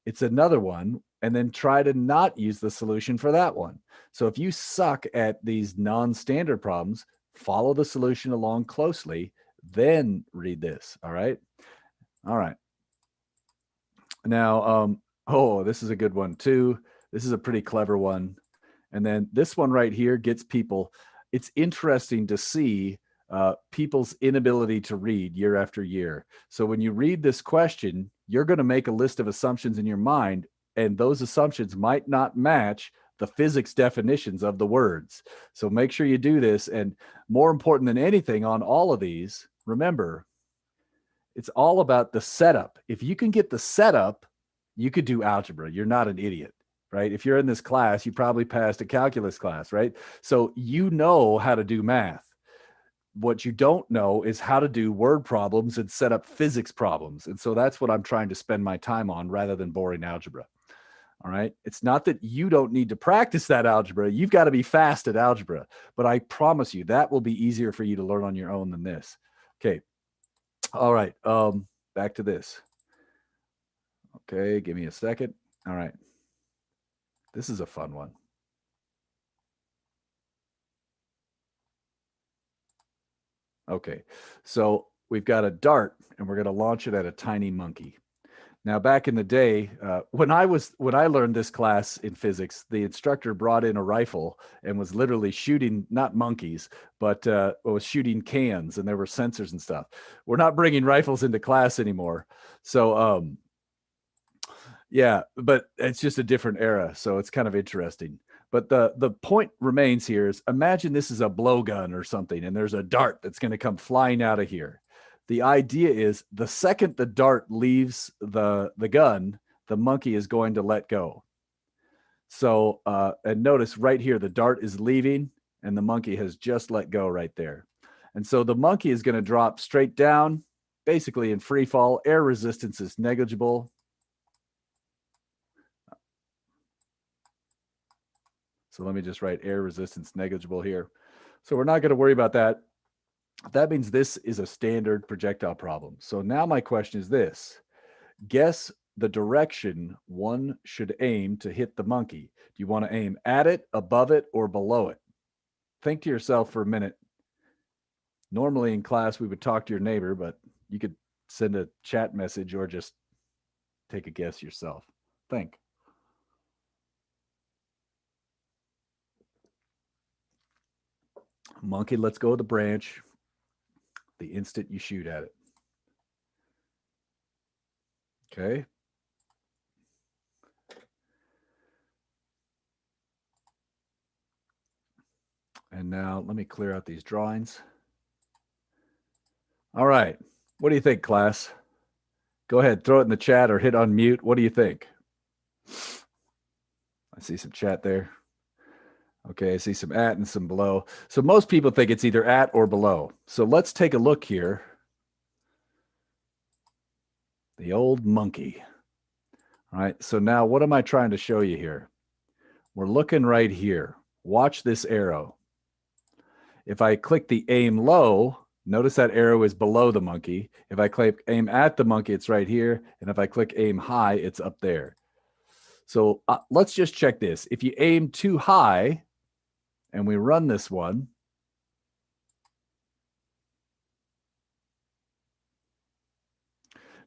it's another one. And then try to not use the solution for that one. So if you suck at these non-standard problems, follow the solution along closely, then read this. All right. All right. Now, oh, this is a good one too. This is a pretty clever one. And then this one right here gets people. It's interesting to see people's inability to read year after year. So when you read this question, you're going to make a list of assumptions in your mind, and those assumptions might not match the physics definitions of the words. So make sure you do this. And more important than anything on all of these, remember, it's all about the setup. If you can get the setup, you could do algebra. You're not an idiot, right? If you're in this class, you probably passed a calculus class, right? So you know how to do math. What you don't know is how to do word problems and set up physics problems. And so that's what I'm trying to spend my time on rather than boring algebra. All right. It's not that you don't need to practice that algebra. You've got to be fast at algebra, but I promise you that will be easier for you to learn on your own than this. Okay. All right. Back to this. Okay. Give me a second. All right. This is a fun one. Okay. So we've got a dart and we're going to launch it at a tiny monkey. Now, back in the day, when I learned this class in physics, the instructor brought in a rifle and was literally shooting, not monkeys, but was shooting cans, and there were sensors and stuff. We're not bringing rifles into class anymore. So, yeah, but it's just a different era. So it's kind of interesting. But the point remains here is imagine this is a blowgun or something, and there's a dart that's going to come flying out of here. The idea is the second the dart leaves the gun, the monkey is going to let go. So, and notice right here, the dart is leaving and the monkey has just let go right there. And so the monkey is going to drop straight down, basically in free fall. Air resistance is negligible. So let me just write air resistance negligible here. So we're not going to worry about that. That means this is a standard projectile problem. So now my question is this. Guess the direction one should aim to hit the monkey. Do you want to aim at it, above it, or below it? Think to yourself for a minute. Normally in class, we would talk to your neighbor, but you could send a chat message or just take a guess yourself. Think. Monkey lets go of the branch the instant you shoot at it. Okay. And now let me clear out these drawings. All right. What do you think, class? Go ahead, throw it in the chat or hit unmute. What do you think? I see some chat there. Okay, I see some at and some below. So most people think it's either at or below. So let's take a look here. The old monkey. All right, so now what am I trying to show you here? We're looking right here. Watch this arrow. If I click the aim low, notice that arrow is below the monkey. If I click aim at the monkey, it's right here. And if I click aim high, it's up there. So let's just check this. If you aim too high, and we run this one,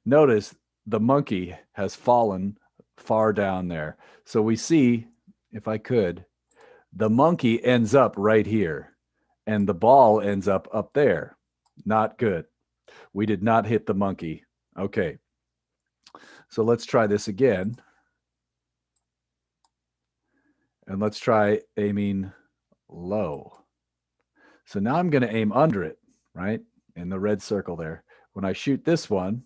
notice the monkey has fallen far down there. So we see, if I could, the monkey ends up right here and the ball ends up there. Not good. We did not hit the monkey. Okay. So let's try this again. And let's try aiming low. So now I'm going to aim under it, right? In the red circle there. When I shoot this one,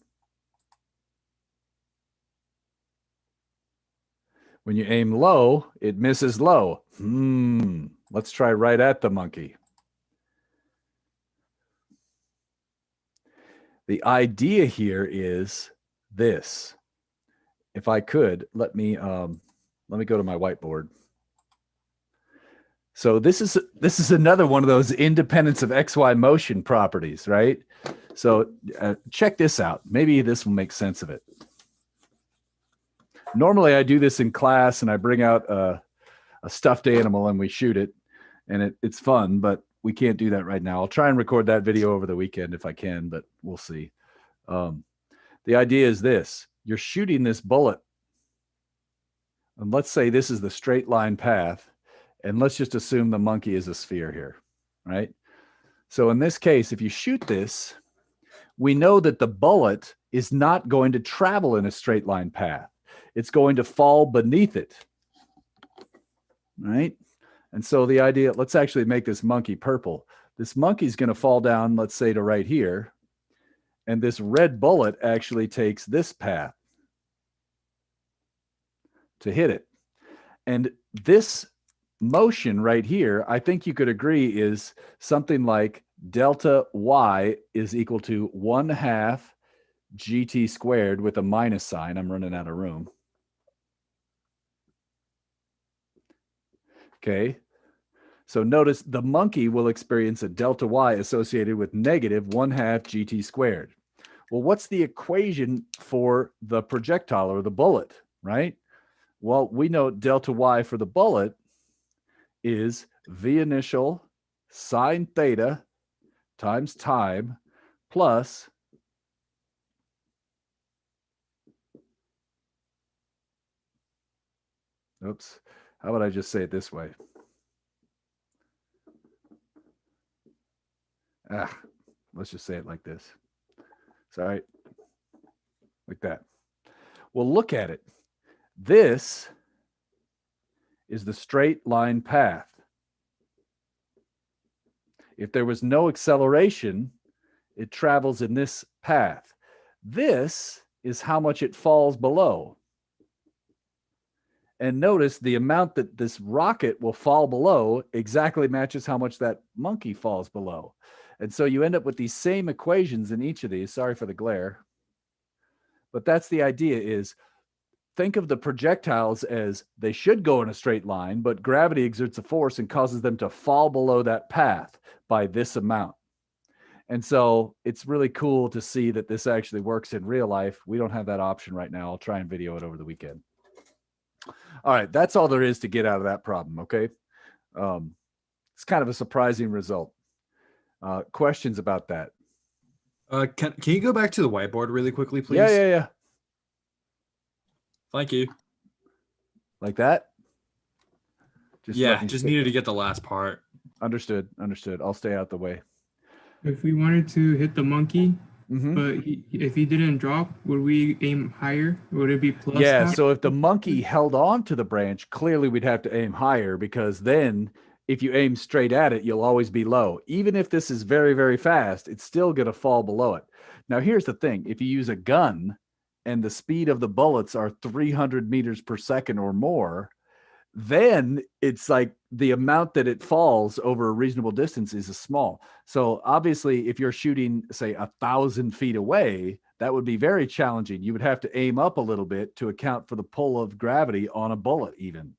when you aim low, it misses low. Let's try right at the monkey. The idea here is this. If I could, let me go to my whiteboard. So this is another one of those independence of XY motion properties, right? So check this out. Maybe this will make sense of it. Normally I do this in class and I bring out a stuffed animal and we shoot it, and it's fun, but we can't do that right now. I'll try and record that video over the weekend if I can, but we'll see. The idea is this. You're shooting this bullet, and let's say this is the straight line path, and let's just assume the monkey is a sphere here, right? So in this case, if you shoot this, we know that the bullet is not going to travel in a straight line path. It's going to fall beneath it, right? And so the idea, let's actually make this monkey purple. This monkey's going to fall down, let's say, to right here. And this red bullet actually takes this path to hit it. And this motion right here, I think you could agree, is something like delta y is equal to 1/2 gt squared with a minus sign. I'm running out of room. Okay. So notice the monkey will experience a delta y associated with negative 1/2 gt squared. Well, what's the equation for the projectile or the bullet, right? Well, we know delta y for the bullet is v initial sine theta times time plus oops, how about I just say it this way? Let's just say it like this. Sorry, like that. Well, look at it. This is the straight line path. If there was no acceleration, it travels in this path. This is how much it falls below. And notice the amount that this rocket will fall below exactly matches how much that monkey falls below. And so you end up with these same equations in each of these. Sorry for the glare. But that's the idea, is think of the projectiles as they should go in a straight line, but gravity exerts a force and causes them to fall below that path by this amount. And so it's really cool to see that this actually works in real life. We don't have that option right now. I'll try and video it over the weekend. All right, that's all there is to get out of that problem, okay? It's kind of a surprising result. Questions about that? Can you go back to the whiteboard really quickly, please? Yeah. Thank you. Like that? Just needed to get the last part. Understood. I'll stay out the way. If we wanted to hit the monkey, but if he didn't drop, would we aim higher? Would it be plus? Yeah, half? so if the monkey held on to the branch, clearly we'd have to aim higher, because then if you aim straight at it, you'll always be low. Even if this is very, very fast, it's still going to fall below it. Now, here's the thing. If you use a gun and the speed of the bullets are 300 meters per second or more, then it's like the amount that it falls over a reasonable distance is small. So obviously, if you're shooting, say, 1,000 feet away, that would be very challenging. You would have to aim up a little bit to account for the pull of gravity on a bullet even.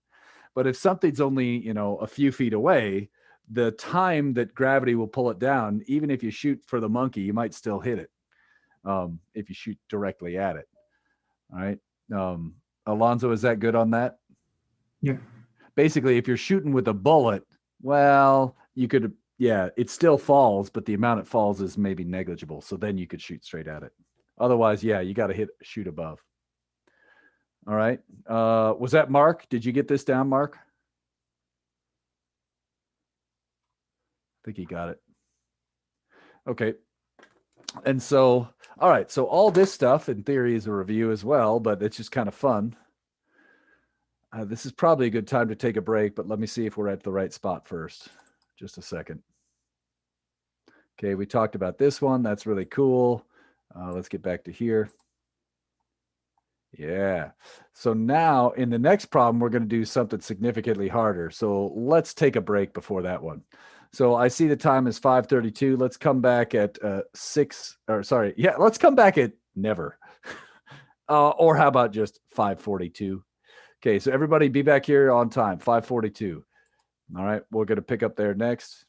But if something's only, a few feet away, the time that gravity will pull it down, even if you shoot for the monkey, you might still hit it if you shoot directly at it. All right. Alonzo, is that good on that? Yeah. Basically, if you're shooting with a bullet, well, you could, it still falls, but the amount it falls is maybe negligible. So then you could shoot straight at it. Otherwise, you got to shoot above. All right. Was that Mark? Did you get this down, Mark? I think he got it. Okay. And so, all right, so all this stuff in theory is a review as well, but it's just kind of fun. This is probably a good time to take a break, but let me see if we're at the right spot first. Just a second. Okay, we talked about this one. That's really cool. Let's get back to here. Yeah. So now in the next problem, we're going to do something significantly harder. So let's take a break before that one. So I see the time is 5:32. Let's come back at let's come back at never. Or how about just 5:42? Okay, so everybody be back here on time, 5:42. All right, we're going to pick up there next.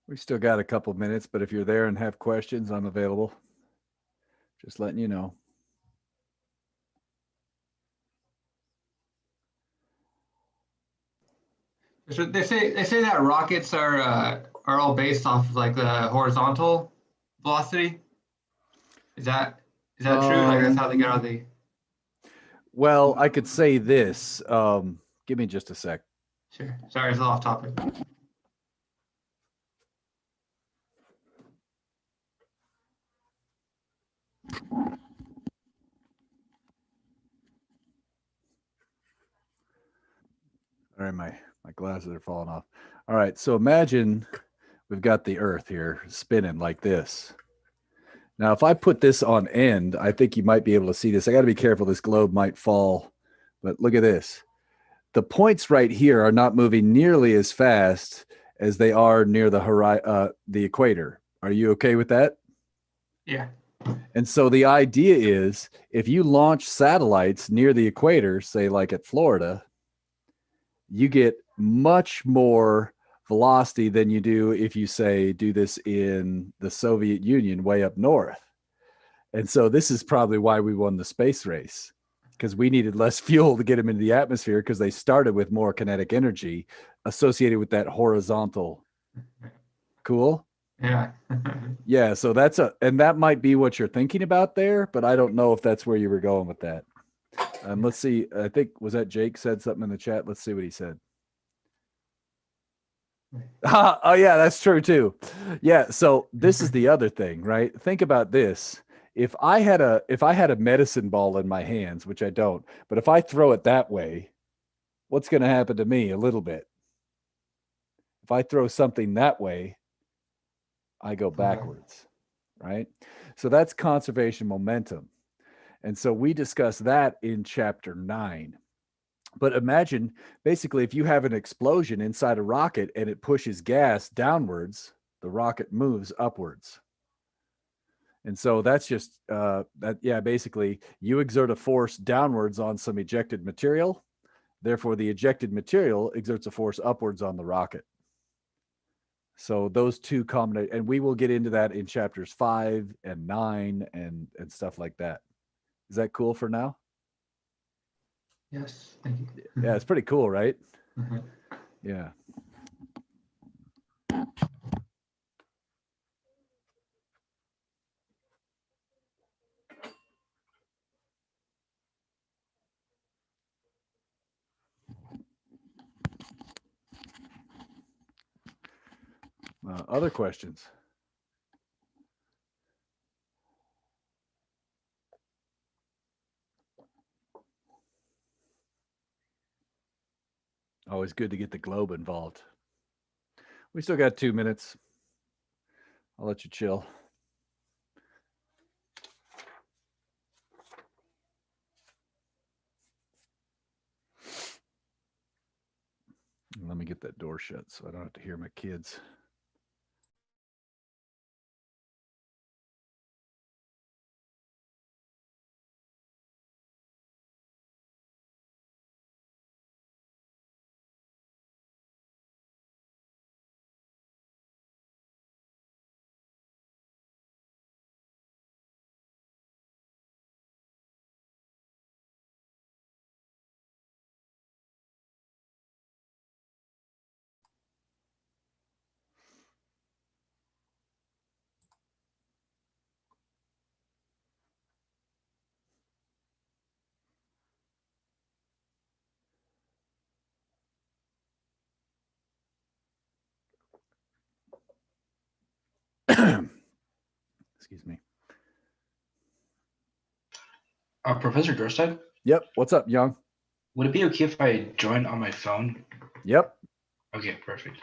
We still got a couple minutes, but if you're there and have questions, I'm available. Just letting you know. So they say that rockets are all based off of like the horizontal velocity. Is that true? Like that's how they get all the. Well, I could say this. Give me just a sec. Sure. Sorry, it's a little off topic. All right, my glasses are falling off. All right, so imagine we've got the Earth here spinning like this. Now, if I put this on end, I think you might be able to see this. I got to be careful. This globe might fall, but look at this. The points right here are not moving nearly as fast as they are near the equator. Are you okay with that? Yeah. And so the idea is if you launch satellites near the equator, say like at Florida, you get much more velocity than you do if you say do this in the Soviet Union way up north. And so this is probably why we won the space race, because we needed less fuel to get them into the atmosphere because they started with more kinetic energy associated with that horizontal. Cool? Yeah. Yeah, so and that might be what you're thinking about there, but I don't know if that's where you were going with that. Let's see. I think, was that Jake said something in the chat? Let's see what he said. Oh, yeah, that's true too. Yeah, so this is the other thing, right? Think about this. If I had a medicine ball in my hands, which I don't, but if I throw it that way, what's going to happen to me? A little bit. If I throw something that way, I go backwards, right? So that's conservation momentum. And so we discuss that in chapter 9. But imagine basically if you have an explosion inside a rocket and it pushes gas downwards, the rocket moves upwards. And so that's just basically you exert a force downwards on some ejected material. Therefore, the ejected material exerts a force upwards on the rocket. So those two combinate, and we will get into that in chapters 5 and 9 and stuff like that. Is that cool for now? Yes, thank you. Yeah, it's pretty cool, right? Mm-hmm. Yeah. Other questions? Always good to get the globe involved. We still got 2 minutes. I'll let you chill. Let me get that door shut so I don't have to hear my kids. Excuse me. Professor Gerstein? Yep. What's up, Young? Would it be okay if I join on my phone? Yep. Okay, perfect.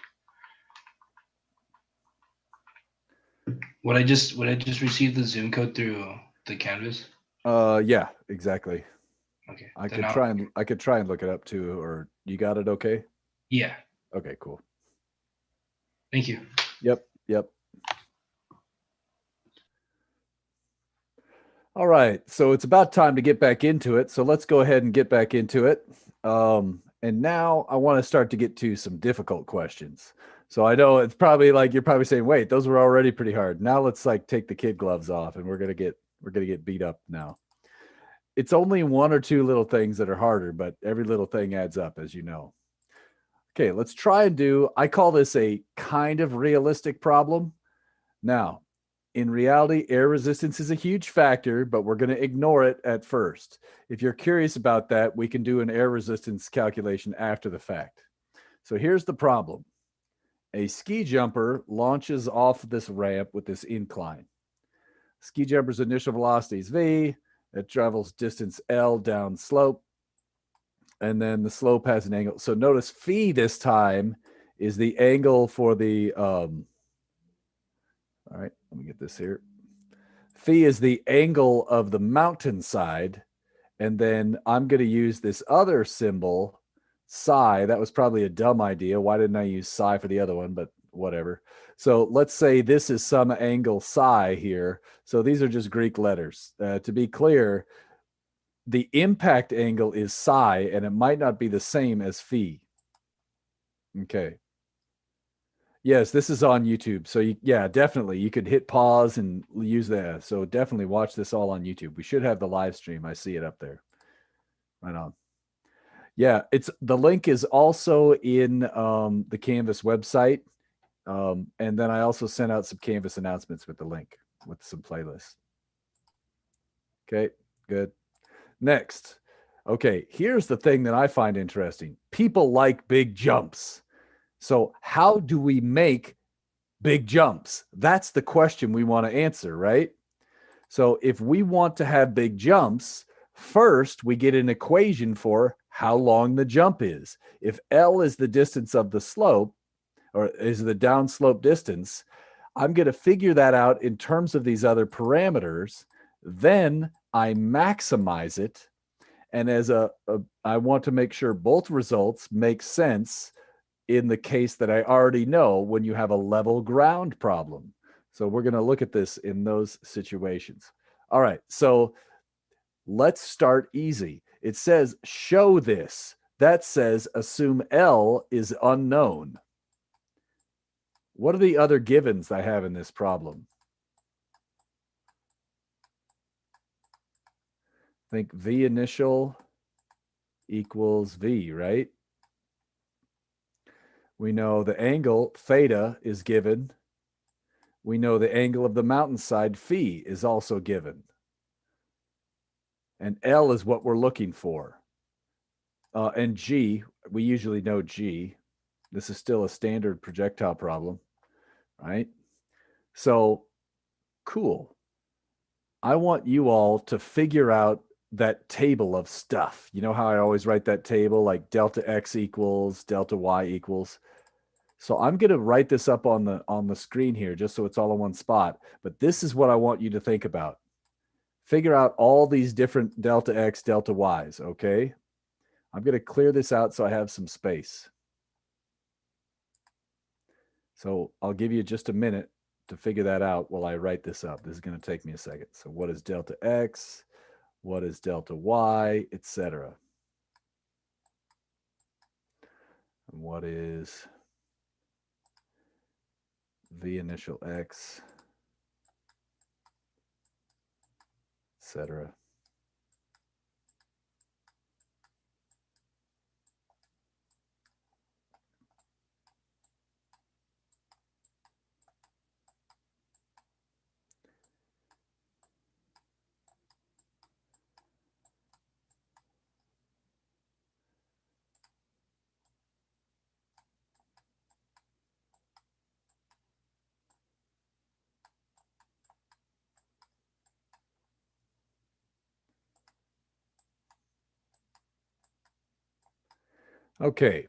Would I just receive the Zoom code through the Canvas? Yeah, exactly. Okay. I could try and look it up too, or you got it okay? Yeah. Okay, cool. Thank you. Yep. All right, so it's about time to get back into it. So let's go ahead and get back into it. And now I want to start to get to some difficult questions. So I know it's probably like, you're probably saying, wait, those were already pretty hard. Now let's like take the kid gloves off and we're going to get beat up now. It's only one or two little things that are harder, but every little thing adds up, as you know. Okay, let's try and do, I call this a kind of realistic problem. Now, in reality, air resistance is a huge factor, but we're going to ignore it at first. If you're curious about that, we can do an air resistance calculation after the fact. So here's the problem. A ski jumper launches off this ramp with this incline. Ski jumper's initial velocity is v. It travels distance L down slope. And then the slope has an angle. So notice phi this time is the angle for the, all right, let me get this here. Phi is the angle of the mountainside. And then I'm going to use this other symbol, psi. That was probably a dumb idea. Why didn't I use psi for the other one? But whatever. So let's say this is some angle psi here. So these are just Greek letters. To be clear, the impact angle is psi, and it might not be the same as phi. Okay. Yes, this is on YouTube. So yeah, definitely you could hit pause and use that. So definitely watch this all on YouTube. We should have the live stream. I see it up there. Right on. Yeah, the link is also in the Canvas website. And then I also sent out some Canvas announcements with the link with some playlists. Okay, good. Next. Okay, here's the thing that I find interesting. People like big jumps. So how do we make big jumps? That's the question we want to answer, right? So if we want to have big jumps, first we get an equation for how long the jump is. If L is the distance of the slope, or is the downslope distance, I'm going to figure that out in terms of these other parameters. Then I maximize it. And as I want to make sure both results make sense in the case that I already know when you have a level ground problem. So we're going to look at this in those situations. All right, so let's start easy. It says show this. That says assume L is unknown. What are the other givens I have in this problem? I think V initial equals V, right? We know the angle theta is given. We know the angle of the mountainside phi is also given. And L is what we're looking for. And G, we usually know G. This is still a standard projectile problem, right? So, cool. I want you all to figure out that table of stuff. You know how I always write that table, like delta X equals, delta Y equals. So I'm going to write this up on the screen here, just so it's all in one spot. But this is what I want you to think about. Figure out all these different delta X, delta Ys, okay? I'm going to clear this out so I have some space. So I'll give you just a minute to figure that out while I write this up. This is going to take me a second. So what is delta X? What is delta Y, etc.? And what is V initial X, etc.? Okay.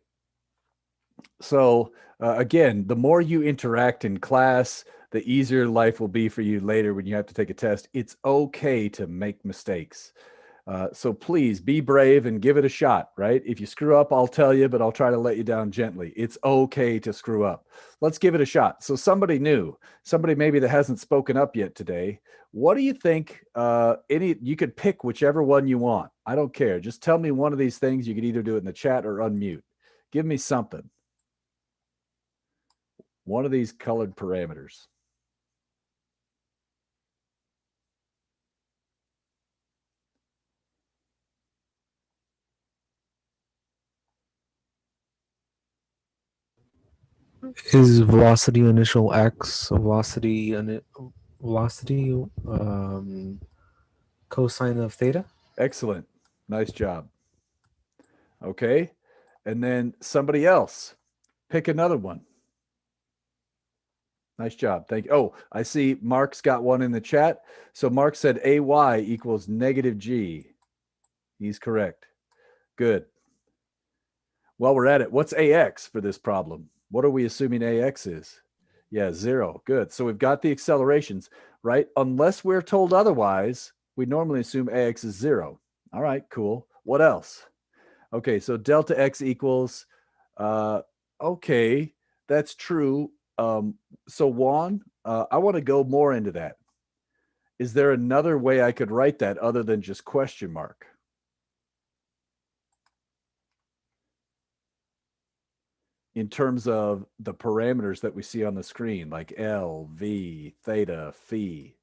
So again, the more you interact in class, the easier life will be for you later when you have to take a test. It's okay to make mistakes. So please be brave and give it a shot, right? If you screw up, I'll tell you, but I'll try to let you down gently. It's okay to screw up. Let's give it a shot. So somebody new, somebody maybe that hasn't spoken up yet today, what do you think? You could pick whichever one you want. I don't care. Just tell me one of these things. You could either do it in the chat or unmute. Give me something. One of these colored parameters. Is velocity initial x velocity cosine of theta? Excellent. Nice job. Okay. And then somebody else. Pick another one. Nice job. Thank you. Oh, I see Mark's got one in the chat. So Mark said AY equals negative G. He's correct. Good. While we're at it, what's AX for this problem? What are we assuming AX is? Yeah, 0. Good. So we've got the accelerations, right? Unless we're told otherwise, we normally assume AX is 0. All right, cool. What else? Okay, so delta X equals, okay, that's true. So Juan, I want to go more into that. Is there another way I could write that other than just question mark? In terms of the parameters that we see on the screen, like L, V, theta, phi.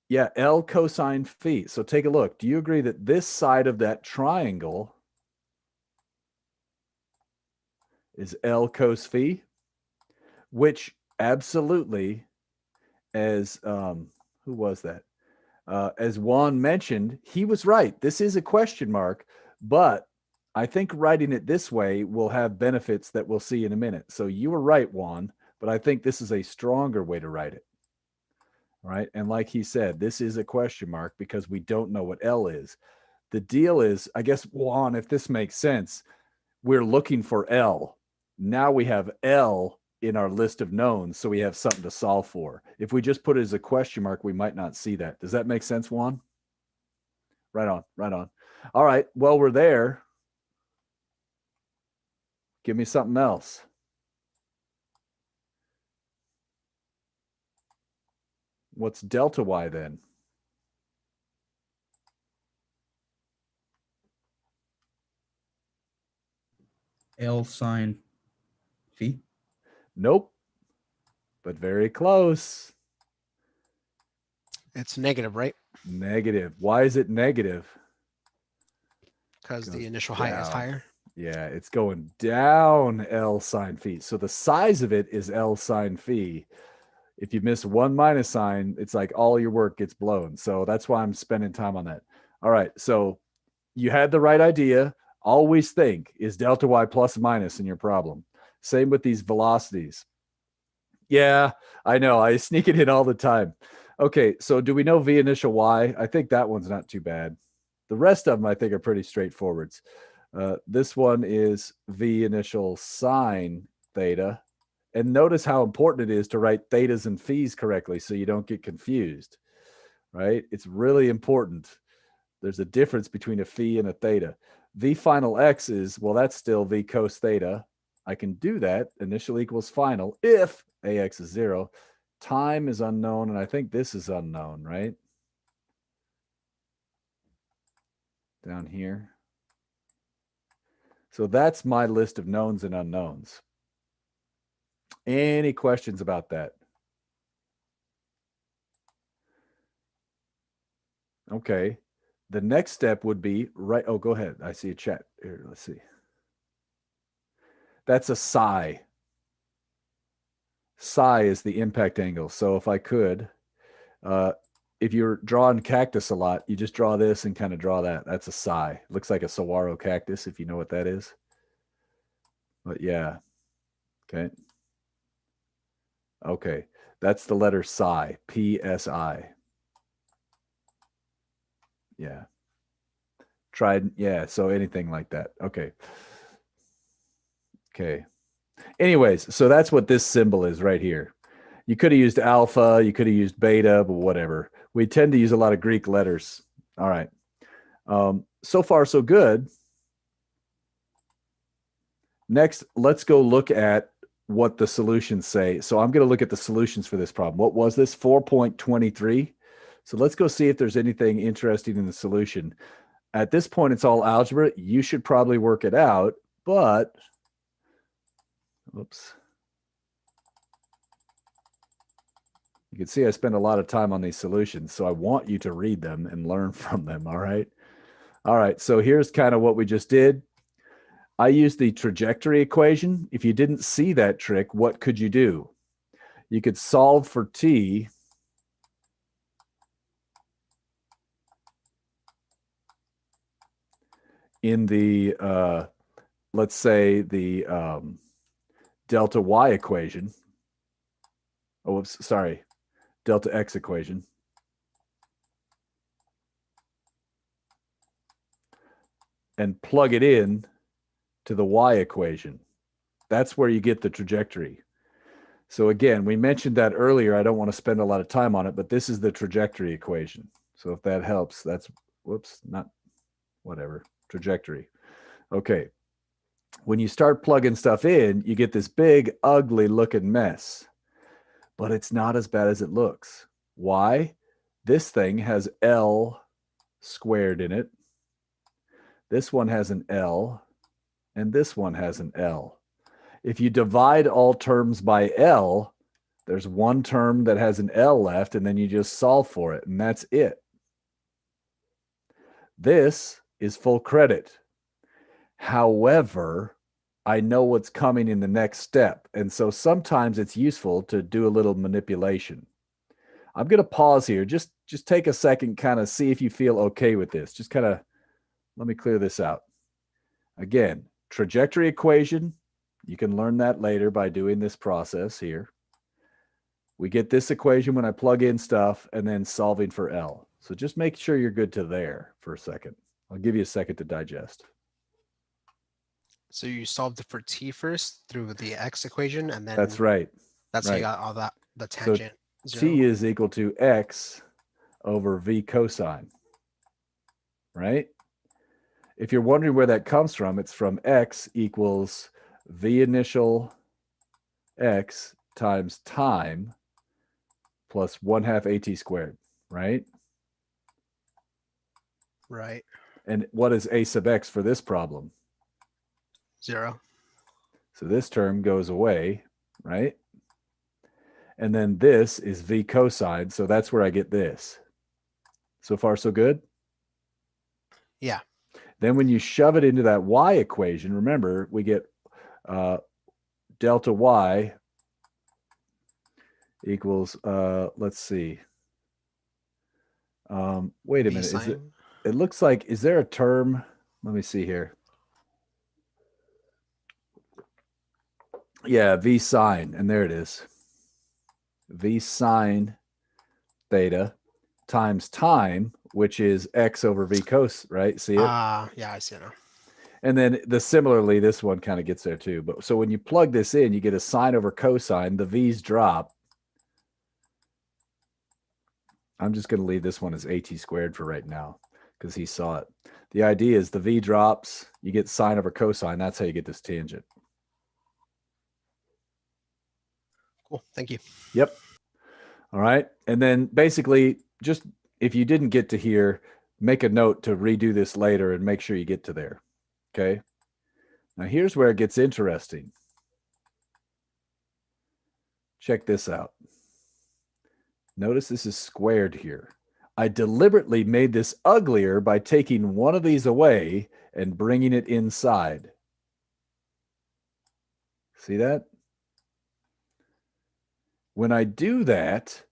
Yeah, L cosine phi. So take a look. Do you agree that this side of that triangle is L cos phi? Which absolutely, as who was that? As Juan mentioned, he was right. This is a question mark, but I think writing it this way will have benefits that we'll see in a minute. So you were right, Juan, but I think this is a stronger way to write it. All right. And like he said, this is a question mark because we don't know what L is. The deal is, I guess, Juan, if this makes sense, we're looking for L. Now we have L in our list of knowns, so we have something to solve for. If we just put it as a question mark, we might not see that. Does that make sense, Juan? Right on, right on. All right, well, we're there. Give me something else. What's delta y then? L sine phi. Nope, but very close. It's negative, right? Negative. Why is it negative? Because the Goes initial height is down. higher. Yeah, it's going down L sine phi. So the size of it is L sine phi. If you miss one minus sign, it's like all your work gets blown. So that's why I'm spending time on that. All right. So you had the right idea. Always think, is delta y plus or minus in your problem? Same with these velocities. Yeah, I know. I sneak it in all the time. Okay. So do we know V initial y? I think that one's not too bad. The rest of them, I think, are pretty straightforwards. This one is V initial sine theta. And notice how important it is to write thetas and phis correctly so you don't get confused, right? It's really important. There's a difference between a phi and a theta. V final x is, well, that's still V cos theta. I can do that. Initial equals final if AX is 0. Time is unknown, and I think this is unknown, right? Down here. So that's my list of knowns and unknowns. Any questions about that? Okay. The next step would be right. Oh, go ahead. I see a chat here. Let's see. That's a psi. Psi is the impact angle. So if I could, if you're drawing cactus a lot, you just draw this and kind of draw that. That's a psi. Looks like a saguaro cactus, if you know what that is. But yeah. Okay. Okay. That's the letter psi. P-S-I. Yeah. Tried. Yeah. So anything like that. Okay. Okay. Anyways, so that's what this symbol is right here. You could have used alpha, you could have used beta, but whatever. We tend to use a lot of Greek letters. All right. So far, so good. Next, let's go look at what the solutions say. So I'm going to look at the solutions for this problem. What was this? 4.23. So let's go see if there's anything interesting in the solution. At this point, it's all algebra. You should probably work it out, but oops. You can see I spend a lot of time on these solutions, so I want you to read them and learn from them, all right? All right, so here's kind of what we just did. I used the trajectory equation. If you didn't see that trick, what could you do? You could solve for t in the, let's say, the delta y equation. Oh, whoops, sorry, delta x equation. And plug it in to the y equation. That's where you get the trajectory. So again, we mentioned that earlier. I don't want to spend a lot of time on it, but this is the trajectory equation. So if that helps, that's, whoops, not whatever, trajectory. Okay. When you start plugging stuff in, you get this big, ugly looking mess, but it's not as bad as it looks. Why? This thing has L squared in it. This one has an L, and this one has an L. If you divide all terms by L, there's one term that has an L left, and then you just solve for it, and that's it. This is full credit. However, I know what's coming in the next step, and so sometimes it's useful to do a little manipulation. I'm going to pause here. Just take a second, kind of see if you feel okay with this. Just kind of let me clear this out. Again, trajectory equation, you can learn that later by doing this process here. We get this equation when I plug in stuff and then solving for L. So just make sure you're good to there for a second. I'll give you a second to digest. So you solved it for t first through the x equation, and then That's right. That's how you got all that, the tangent. So t is equal to x over v cosine, right? If you're wondering where that comes from, it's from x equals v initial x times time plus 1/2 at squared, right? Right. And what is a sub x for this problem? 0. So this term goes away, right? And then this is v cosine, so that's where I get this. So far, so good? Yeah. Then when you shove it into that y equation, remember, we get delta y equals, let's see. Wait a minute. Is it looks like, is there a term? Let me see here. Yeah, v sine, and there it is. V sine theta times time, which is x over v cos, right? See it? Yeah, I see it now. And then similarly, this one kind of gets there too. But so when you plug this in, you get a sine over cosine. The v's drop. I'm just going to leave this one as at squared for right now because he saw it. The idea is the v drops, you get sine over cosine. That's how you get this tangent. Cool. Thank you. Yep. All right. And then basically, just if you didn't get to here, make a note to redo this later and make sure you get to there. Okay. Now here's where it gets interesting. Check this out. Notice this is squared here. I deliberately made this uglier by taking one of these away and bringing it inside. See that? When I do that,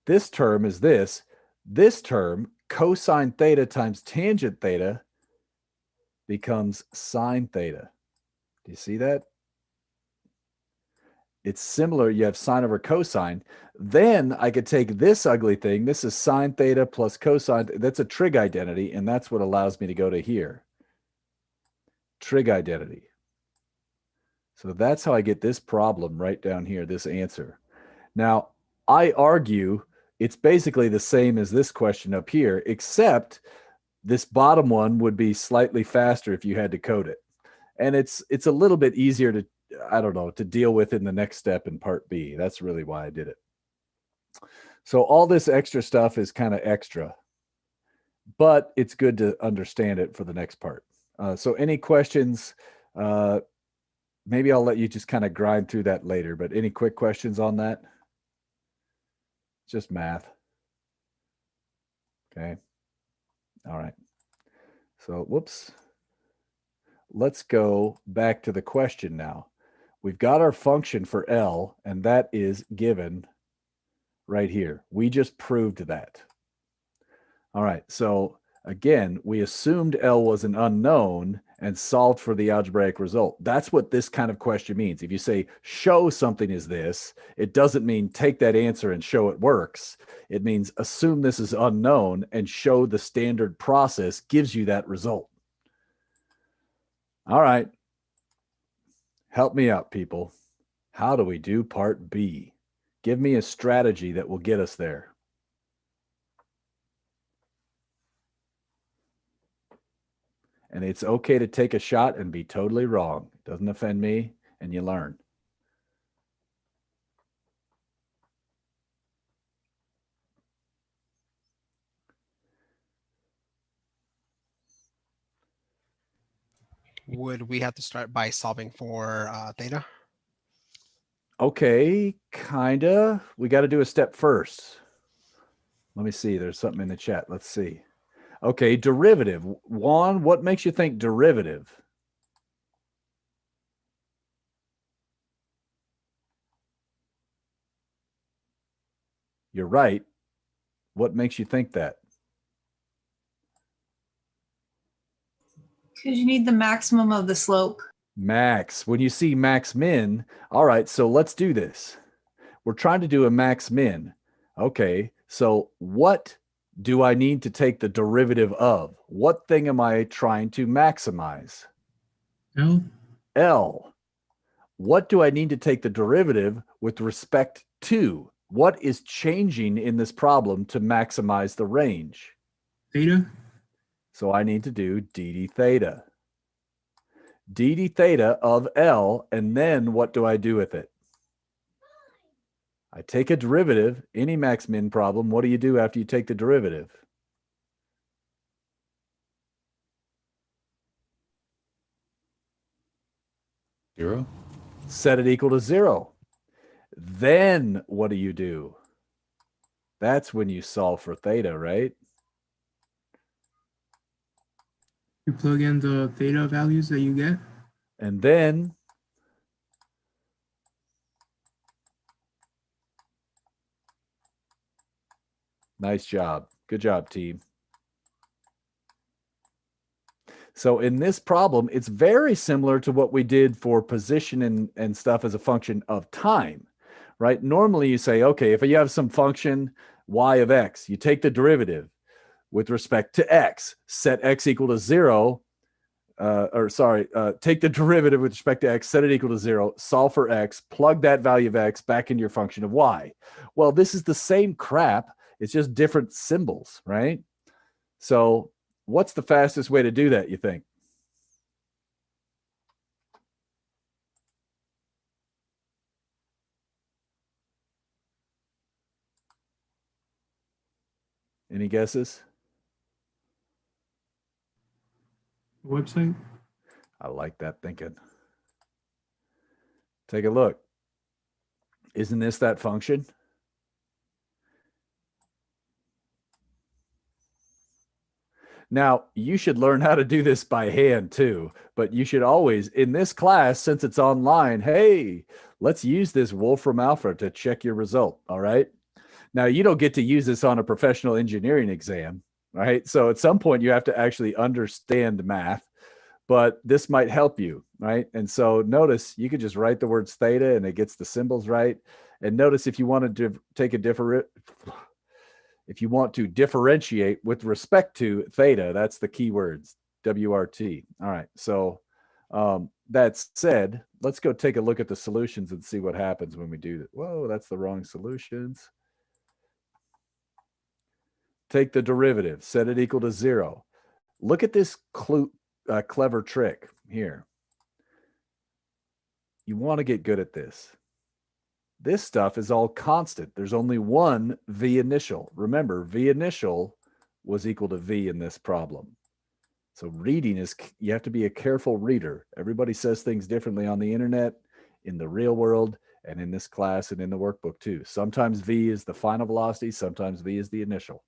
this term is this. This term, cosine theta times tangent theta, becomes sine theta. Do you see that? It's similar. You have sine over cosine. Then I could take this ugly thing. This is sine theta plus cosine. That's a trig identity, and that's what allows me to go to here. Trig identity. So that's how I get this problem right down here, this answer. Now, I argue it's basically the same as this question up here, except this bottom one would be slightly faster if you had to code it. And it's a little bit easier to, I don't know, to deal with in the next step in part B. That's really why I did it. So all this extra stuff is kind of extra, but it's good to understand it for the next part. So any questions? Maybe I'll let you just kind of grind through that later, but any quick questions on that? just math. Okay. All right. So, whoops. Let's go back to the question now. We've got our function for L, and that is given right here. We just proved that. All right. So again, we assumed L was an unknown and solved for the algebraic result. That's what this kind of question means. If you say show something is this, it doesn't mean take that answer and show it works. It means assume this is unknown and show the standard process gives you that result. All right. Help me out, people. How do we do part B? Give me a strategy that will get us there. And it's okay to take a shot and be totally wrong. It doesn't offend me, and you learn. Would we have to start by solving for theta? Okay, kinda. We got to do a step first. Let me see. There's something in the chat. Let's see. Okay, derivative. Juan, what makes you think derivative? You're right. What makes you think that? Because you need the maximum of the slope. Max. When you see max min, all right, so let's do this. We're trying to do a max min. Okay, so what do I need to take the derivative of? What thing am I trying to maximize? L. L. What do I need to take the derivative with respect to? What is changing in this problem to maximize the range? Theta. So I need to do dd theta. dd theta of L, and then what do I do with it? I take a derivative. Any max min problem, what do you do after you take the derivative? Zero. Set it equal to 0. Then what do? That's when you solve for theta, right? You plug in the theta values that you get. And then nice job. Good job, team. So in this problem, it's very similar to what we did for position and stuff as a function of time, right? Normally you say, okay, if you have some function y of x, you take the derivative with respect to x, set x equal to 0, take the derivative with respect to x, set it equal to 0, solve for x, plug that value of x back into your function of y. Well, this is the same crap. It's just different symbols, right? So what's the fastest way to do that, you think? Any guesses? Website. I like that thinking. Take a look. Isn't this that function? Now, you should learn how to do this by hand too, but you should always, in this class, since it's online, hey, let's use this Wolfram Alpha to check your result, all right? Now, you don't get to use this on a professional engineering exam, right? So at some point, you have to actually understand math, but this might help you, right? And so notice you could just write the words theta and it gets the symbols right. And notice if you want to take a different, if you want to differentiate with respect to theta, that's the key words, WRT. All right, so that said, let's go take a look at the solutions and see what happens when we do that. Whoa, that's the wrong solutions. Take the derivative, set it equal to 0. Look at this clever trick here. You want to get good at this. This stuff is all constant. There's only one V initial. Remember, V initial was equal to V in this problem. So reading is, you have to be a careful reader. Everybody says things differently on the internet. In the real world, and in this class and in the workbook too. Sometimes v is the final velocity, sometimes v is the initial.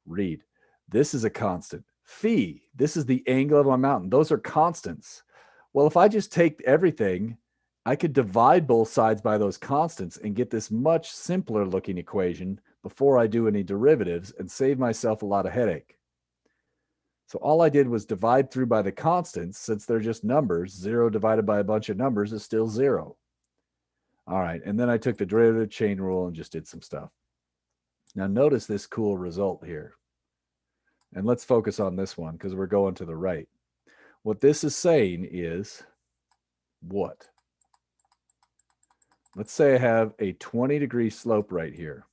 Read. This is a constant. Phi, this is the angle of my mountain. Those are constants. Well, if I just take everything, I could divide both sides by those constants and get this much simpler looking equation before I do any derivatives and save myself a lot of headache. So all I did was divide through by the constants. Since they're just numbers, 0 divided by a bunch of numbers is still 0. All right, and then I took the derivative chain rule and just did some stuff. Now notice this cool result here. And let's focus on this one because we're going to the right. What this is saying is what? Let's say I have a 20-degree slope right here.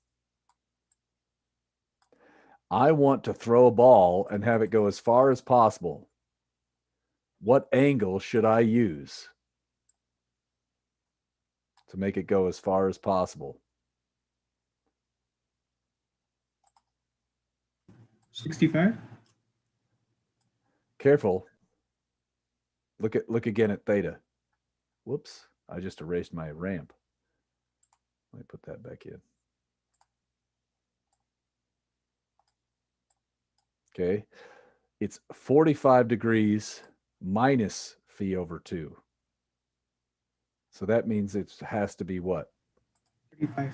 I want to throw a ball and have it go as far as possible. What angle should I use to make it go as far as possible? 65. Careful. Look again at theta. Whoops, I just erased my ramp. Let me put that back in. Okay, it's 45 degrees minus phi over 2. So that means it has to be what? 35.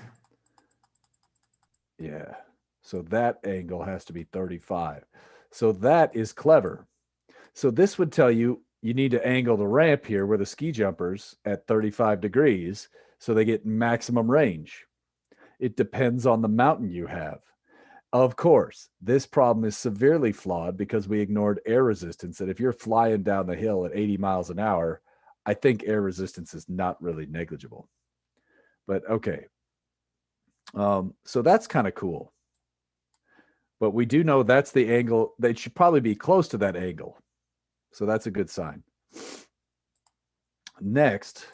Yeah, so that angle has to be 35. So that is clever. So this would tell you you need to angle the ramp here where the ski jumpers at 35 degrees so they get maximum range. It depends on the mountain you have. Of course, this problem is severely flawed because we ignored air resistance. And if you're flying down the hill at 80 miles an hour, I think air resistance is not really negligible. But okay. So that's kind of cool. But we do know that's the angle. They should probably be close to that angle. So that's a good sign. Next,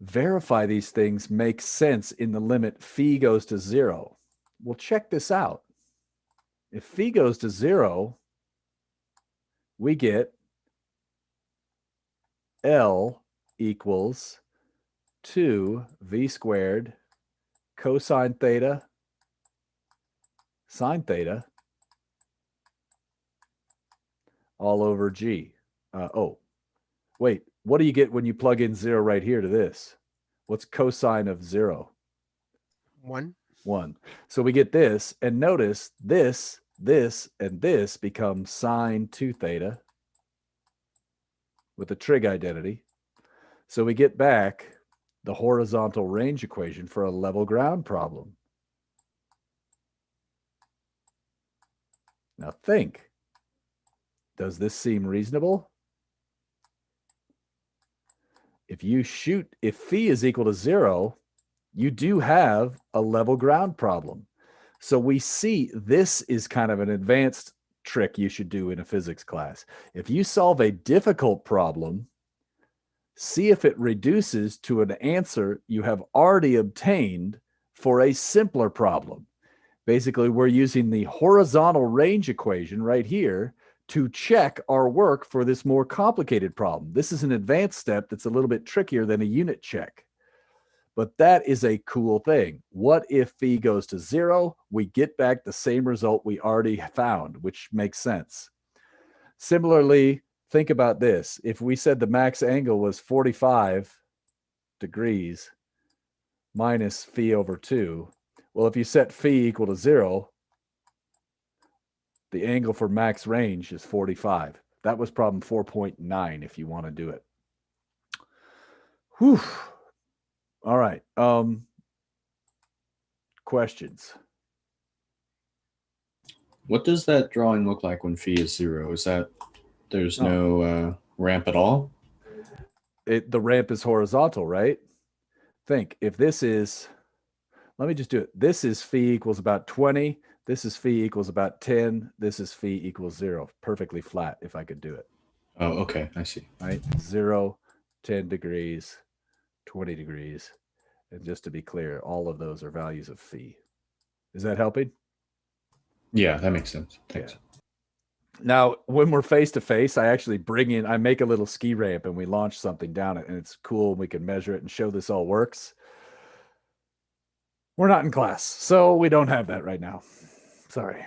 verify these things make sense in the limit phi goes to 0. Well, check this out. If phi goes to 0, we get L equals 2v squared cosine theta sine theta all over g. Oh, wait, what do you get when you plug in 0 right here to this? What's cosine of 0? 1. 1. So we get this, and notice this, and this become sine 2 theta with a trig identity. So we get back the horizontal range equation for a level ground problem. Now think, does this seem reasonable? If phi is equal to 0, you do have a level ground problem. So we see this is kind of an advanced trick you should do in a physics class. If you solve a difficult problem, see if it reduces to an answer you have already obtained for a simpler problem. Basically, we're using the horizontal range equation right here to check our work for this more complicated problem. This is an advanced step that's a little bit trickier than a unit check. But that is a cool thing. What if phi goes to 0? We get back the same result we already found, which makes sense. Similarly, think about this. If we said the max angle was 45 degrees minus phi over 2, well, if you set phi equal to 0, the angle for max range is 45. That was problem 4.9 if you want to do it. Whew. All right. Questions? What does that drawing look like when phi is 0? Is that there's no ramp at all? The ramp is horizontal, right? Think, if this is, let me just do it. This is phi equals about 20. This is phi equals about 10. This is phi equals 0. Perfectly flat if I could do it. Oh, okay. I see. Right? 0, 10 degrees, 20 degrees. And just to be clear, all of those are values of phi. Is that helping? Yeah, that makes sense. Thanks. Yeah. Now, when we're face to face, I actually I make a little ski ramp and we launch something down it, and it's cool. We can measure it and show this all works. We're not in class, so we don't have that right now. Sorry.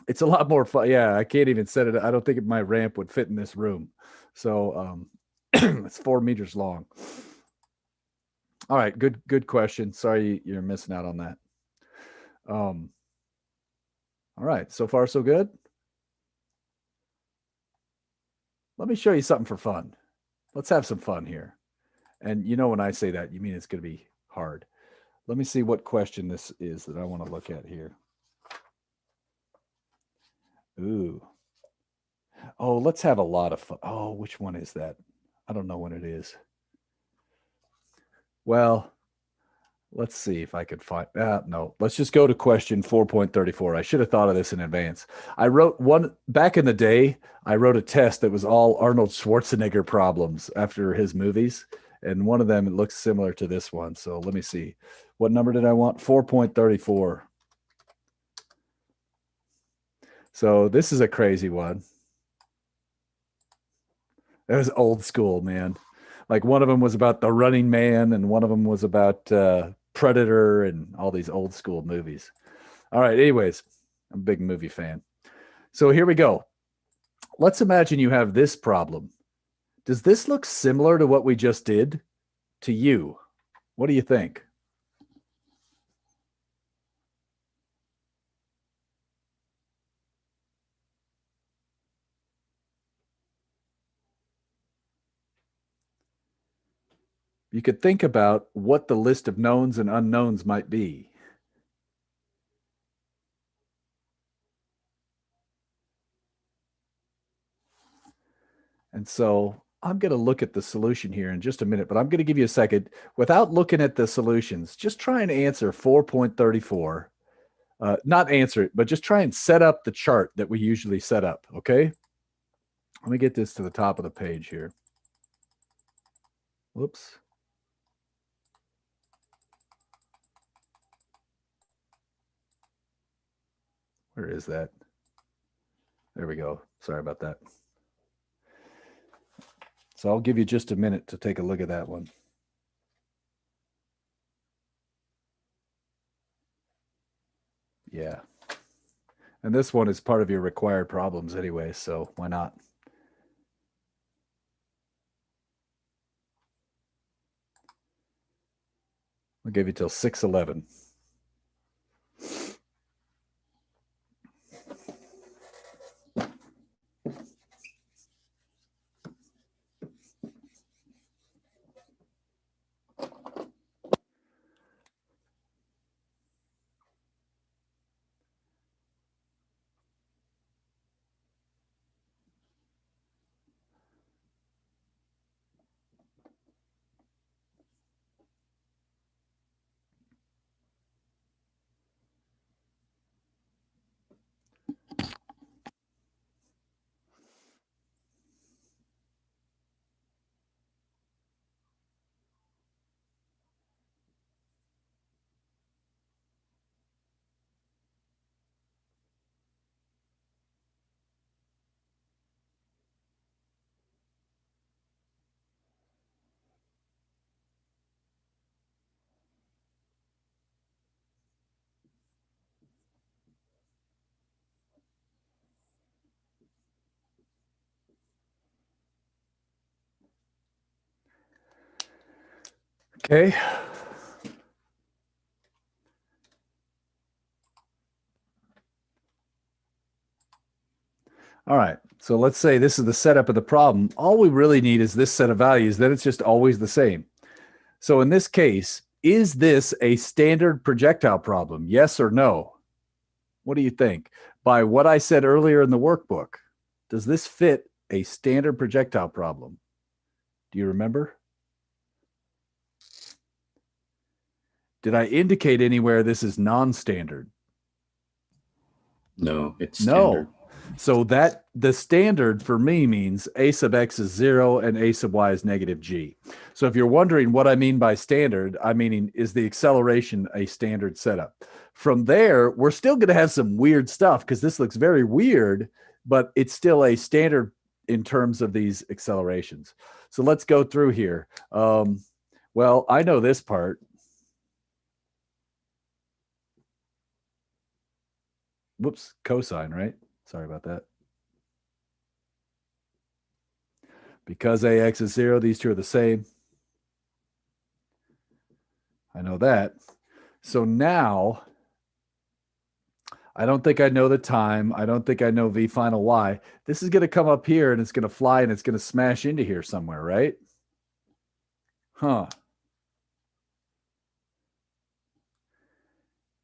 It's a lot more fun. Yeah, I can't even set it. I don't think my ramp would fit in this room. So it's 4 meters long. All right, good question. Sorry you're missing out on that. All right, so far so good. Let me show you something for fun. Let's have some fun here. And you know when I say that, you mean it's going to be hard. Let me see what question this is that I want to look at here. Ooh. Oh, let's have a lot of fun. Oh, which one is that? I don't know what it is. Well, let's see if I could find. No, let's just go to question 4.34. I should have thought of this in advance. I wrote one back in the day. I wrote a test that was all Arnold Schwarzenegger problems after his movies. And one of them, it looks similar to this one. So let me see. What number did I want? 4.34. So this is a crazy one. It was old school, man. Like one of them was about The Running Man, and one of them was about Predator and all these old school movies. All right, anyways, I'm a big movie fan. So here we go. Let's imagine you have this problem. Does this look similar to what we just did to you? What do you think? You could think about what the list of knowns and unknowns might be. And so I'm going to look at the solution here in just a minute, but I'm going to give you a second. Without looking at the solutions, just try and answer 4.34. Not answer it, but just try and set up the chart that we usually set up, okay? Let me get this to the top of the page here. Whoops. Where is that? There we go. Sorry about that. So I'll give you just a minute to take a look at that one. Yeah. And this one is part of your required problems anyway, so why not? I'll give you till 6:11. Okay. All right. So let's say this is the setup of the problem. All we really need is this set of values. Then it's just always the same. So in this case, is this a standard projectile problem? Yes or no? What do you think? By what I said earlier in the workbook, does this fit a standard projectile problem? Do you remember? Did I indicate anywhere this is non-standard? No, it's standard. No. So that the standard for me means a sub x is 0 and a sub y is negative g. So if you're wondering what I mean by standard, I mean, is the acceleration a standard setup? From there, we're still going to have some weird stuff because this looks very weird, but it's still a standard in terms of these accelerations. So let's go through here. Well, I know this part. Whoops, cosine, right? Sorry about that. Because ax is 0, these two are the same. I know that. So now, I don't think I know the time. I don't think I know v final y. This is going to come up here, and it's going to fly, and it's going to smash into here somewhere, right? Huh.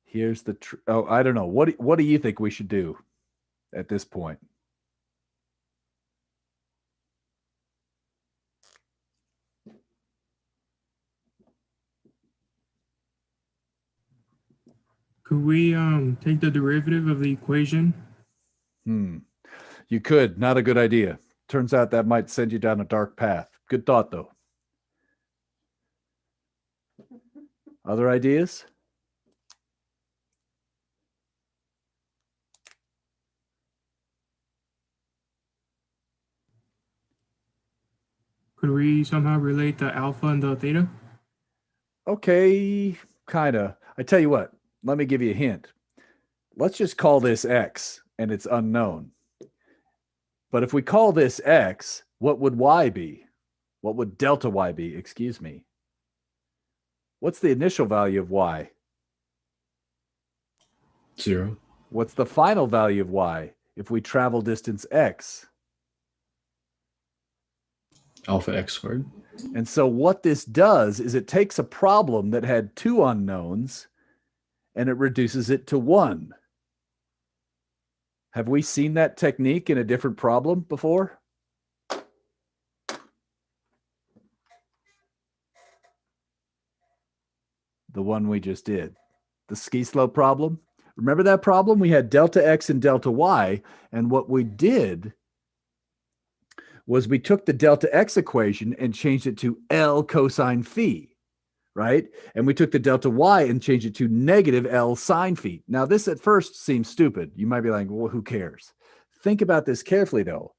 Here's the... oh, I don't know. What do you think we should do at this point? Could we take the derivative of the equation? You could. Not a good idea. Turns out that might send you down a dark path. Good thought, though. Other ideas? Could we somehow relate the alpha and the theta? Okay, kind of. I tell you what, let me give you a hint. Let's just call this x, and it's unknown. But if we call this x, what would y be? What would delta y be? Excuse me. What's the initial value of y? 0. What's the final value of y if we travel distance x? Alpha x squared. And so what this does is it takes a problem that had 2 unknowns and it reduces it to 1. Have we seen that technique in a different problem before? The one we just did. The ski slope problem. Remember that problem? We had delta x and delta y, and what we did was we took the delta x equation and changed it to L cosine phi, right? And we took the delta y and changed it to negative L sine phi. Now, this at first seems stupid. You might be like, well, who cares? Think about this carefully, though.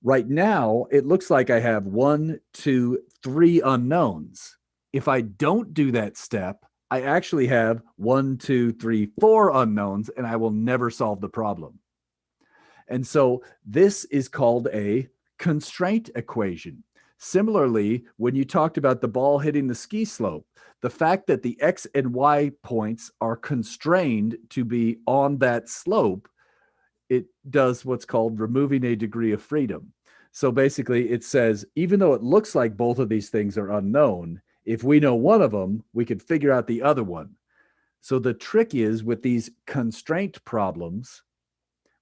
Right now, it looks like I have 1, 2, 3 unknowns. If I don't do that step, I actually have 1, 2, 3, 4 unknowns, and I will never solve the problem. And so this is called a constraint equation. Similarly, when you talked about the ball hitting the ski slope, the fact that the x and y points are constrained to be on that slope, it does what's called removing a degree of freedom. So basically it says, even though it looks like both of these things are unknown, if we know one of them, we could figure out the other one. So the trick is with these constraint problems,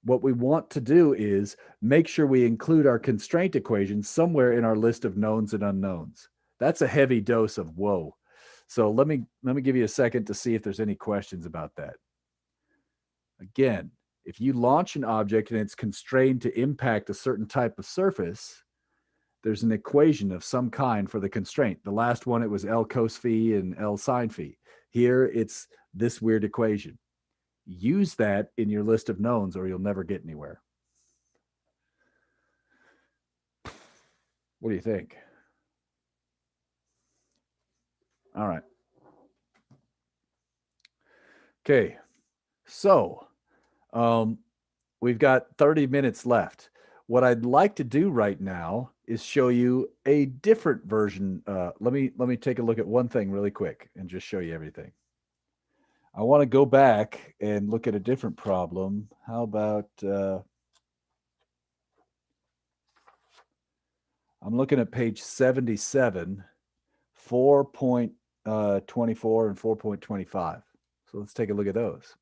what we want to do is make sure we include our constraint equation somewhere in our list of knowns and unknowns. That's a heavy dose of whoa. So let me give you a second to see if there's any questions about that. Again, if you launch an object and it's constrained to impact a certain type of surface, there's an equation of some kind for the constraint. The last one, it was L cos phi and L sine phi. Here, it's this weird equation. Use that in your list of knowns or you'll never get anywhere. What do you think? All right. Okay. So we've got 30 minutes left. What I'd like to do right now is show you a different version. Let me take a look at one thing really quick and just show you everything. I want to go back and look at a different problem. How about I'm looking at page 77, 4.24 and 4.25. So let's take a look at those.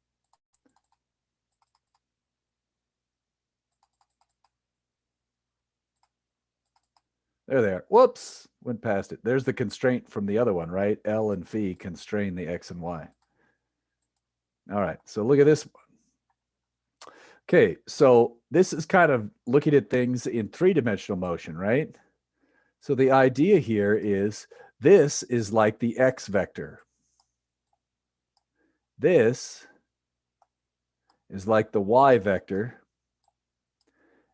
There they are. Whoops, went past it. There's the constraint from the other one, right? L and phi constrain the x and y. All right, so look at this one. Okay, so this is kind of looking at things in three-dimensional motion, right? So the idea here is this is like the x vector. This is like the y vector.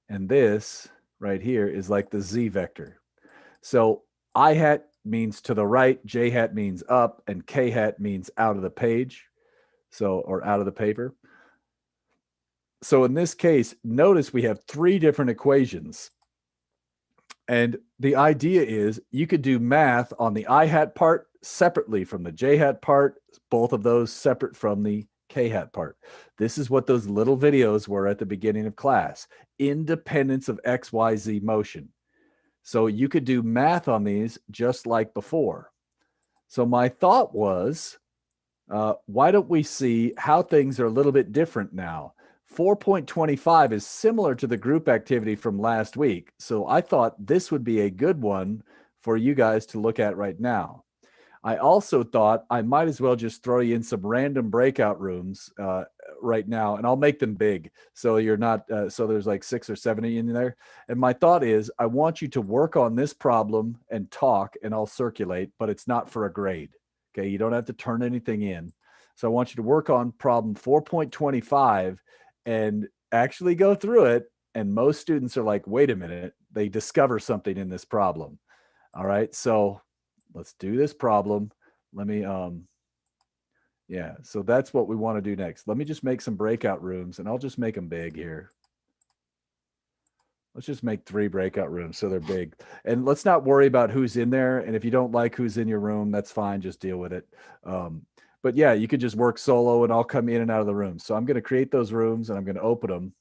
And this right here is like the z vector. So I hat means to the right, j hat means up, and k hat means out of the page. So, or out of the paper. So in this case, notice we have three different equations. And the idea is you could do math on the I hat part separately from the j hat part, both of those separate from the k hat part. This is what those little videos were at the beginning of class. Independence of x, y, z motion. So you could do math on these just like before. So my thought was, why don't we see how things are a little bit different now? 4.25 is similar to the group activity from last week. So I thought this would be a good one for you guys to look at right now. I also thought I might as well just throw you in some random breakout rooms right now, and I'll make them big. So you're not, so there's like 6 or 7 in there. And my thought is I want you to work on this problem and talk, and I'll circulate, but it's not for a grade. Okay, you don't have to turn anything in. So I want you to work on problem 4.25 and actually go through it. And most students are like, wait a minute, they discover something in this problem. All right, so let's do this problem. Let me, yeah, so that's what we want to do next. Let me just make some breakout rooms, and I'll just make them big here. Let's just make 3 breakout rooms so they're big. And let's not worry about who's in there. And if you don't like who's in your room, that's fine. Just deal with it. But yeah, you could just work solo and I'll come in and out of the room. So I'm going to create those rooms and I'm going to open them.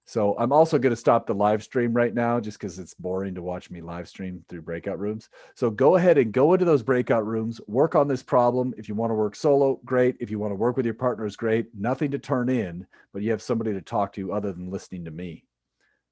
So I'm also going to stop the live stream right now just because it's boring to watch me live stream through breakout rooms. So go ahead and go into those breakout rooms, work on this problem. If you want to work solo, great. If you want to work with your partners, great. Nothing to turn in, but you have somebody to talk to other than listening to me.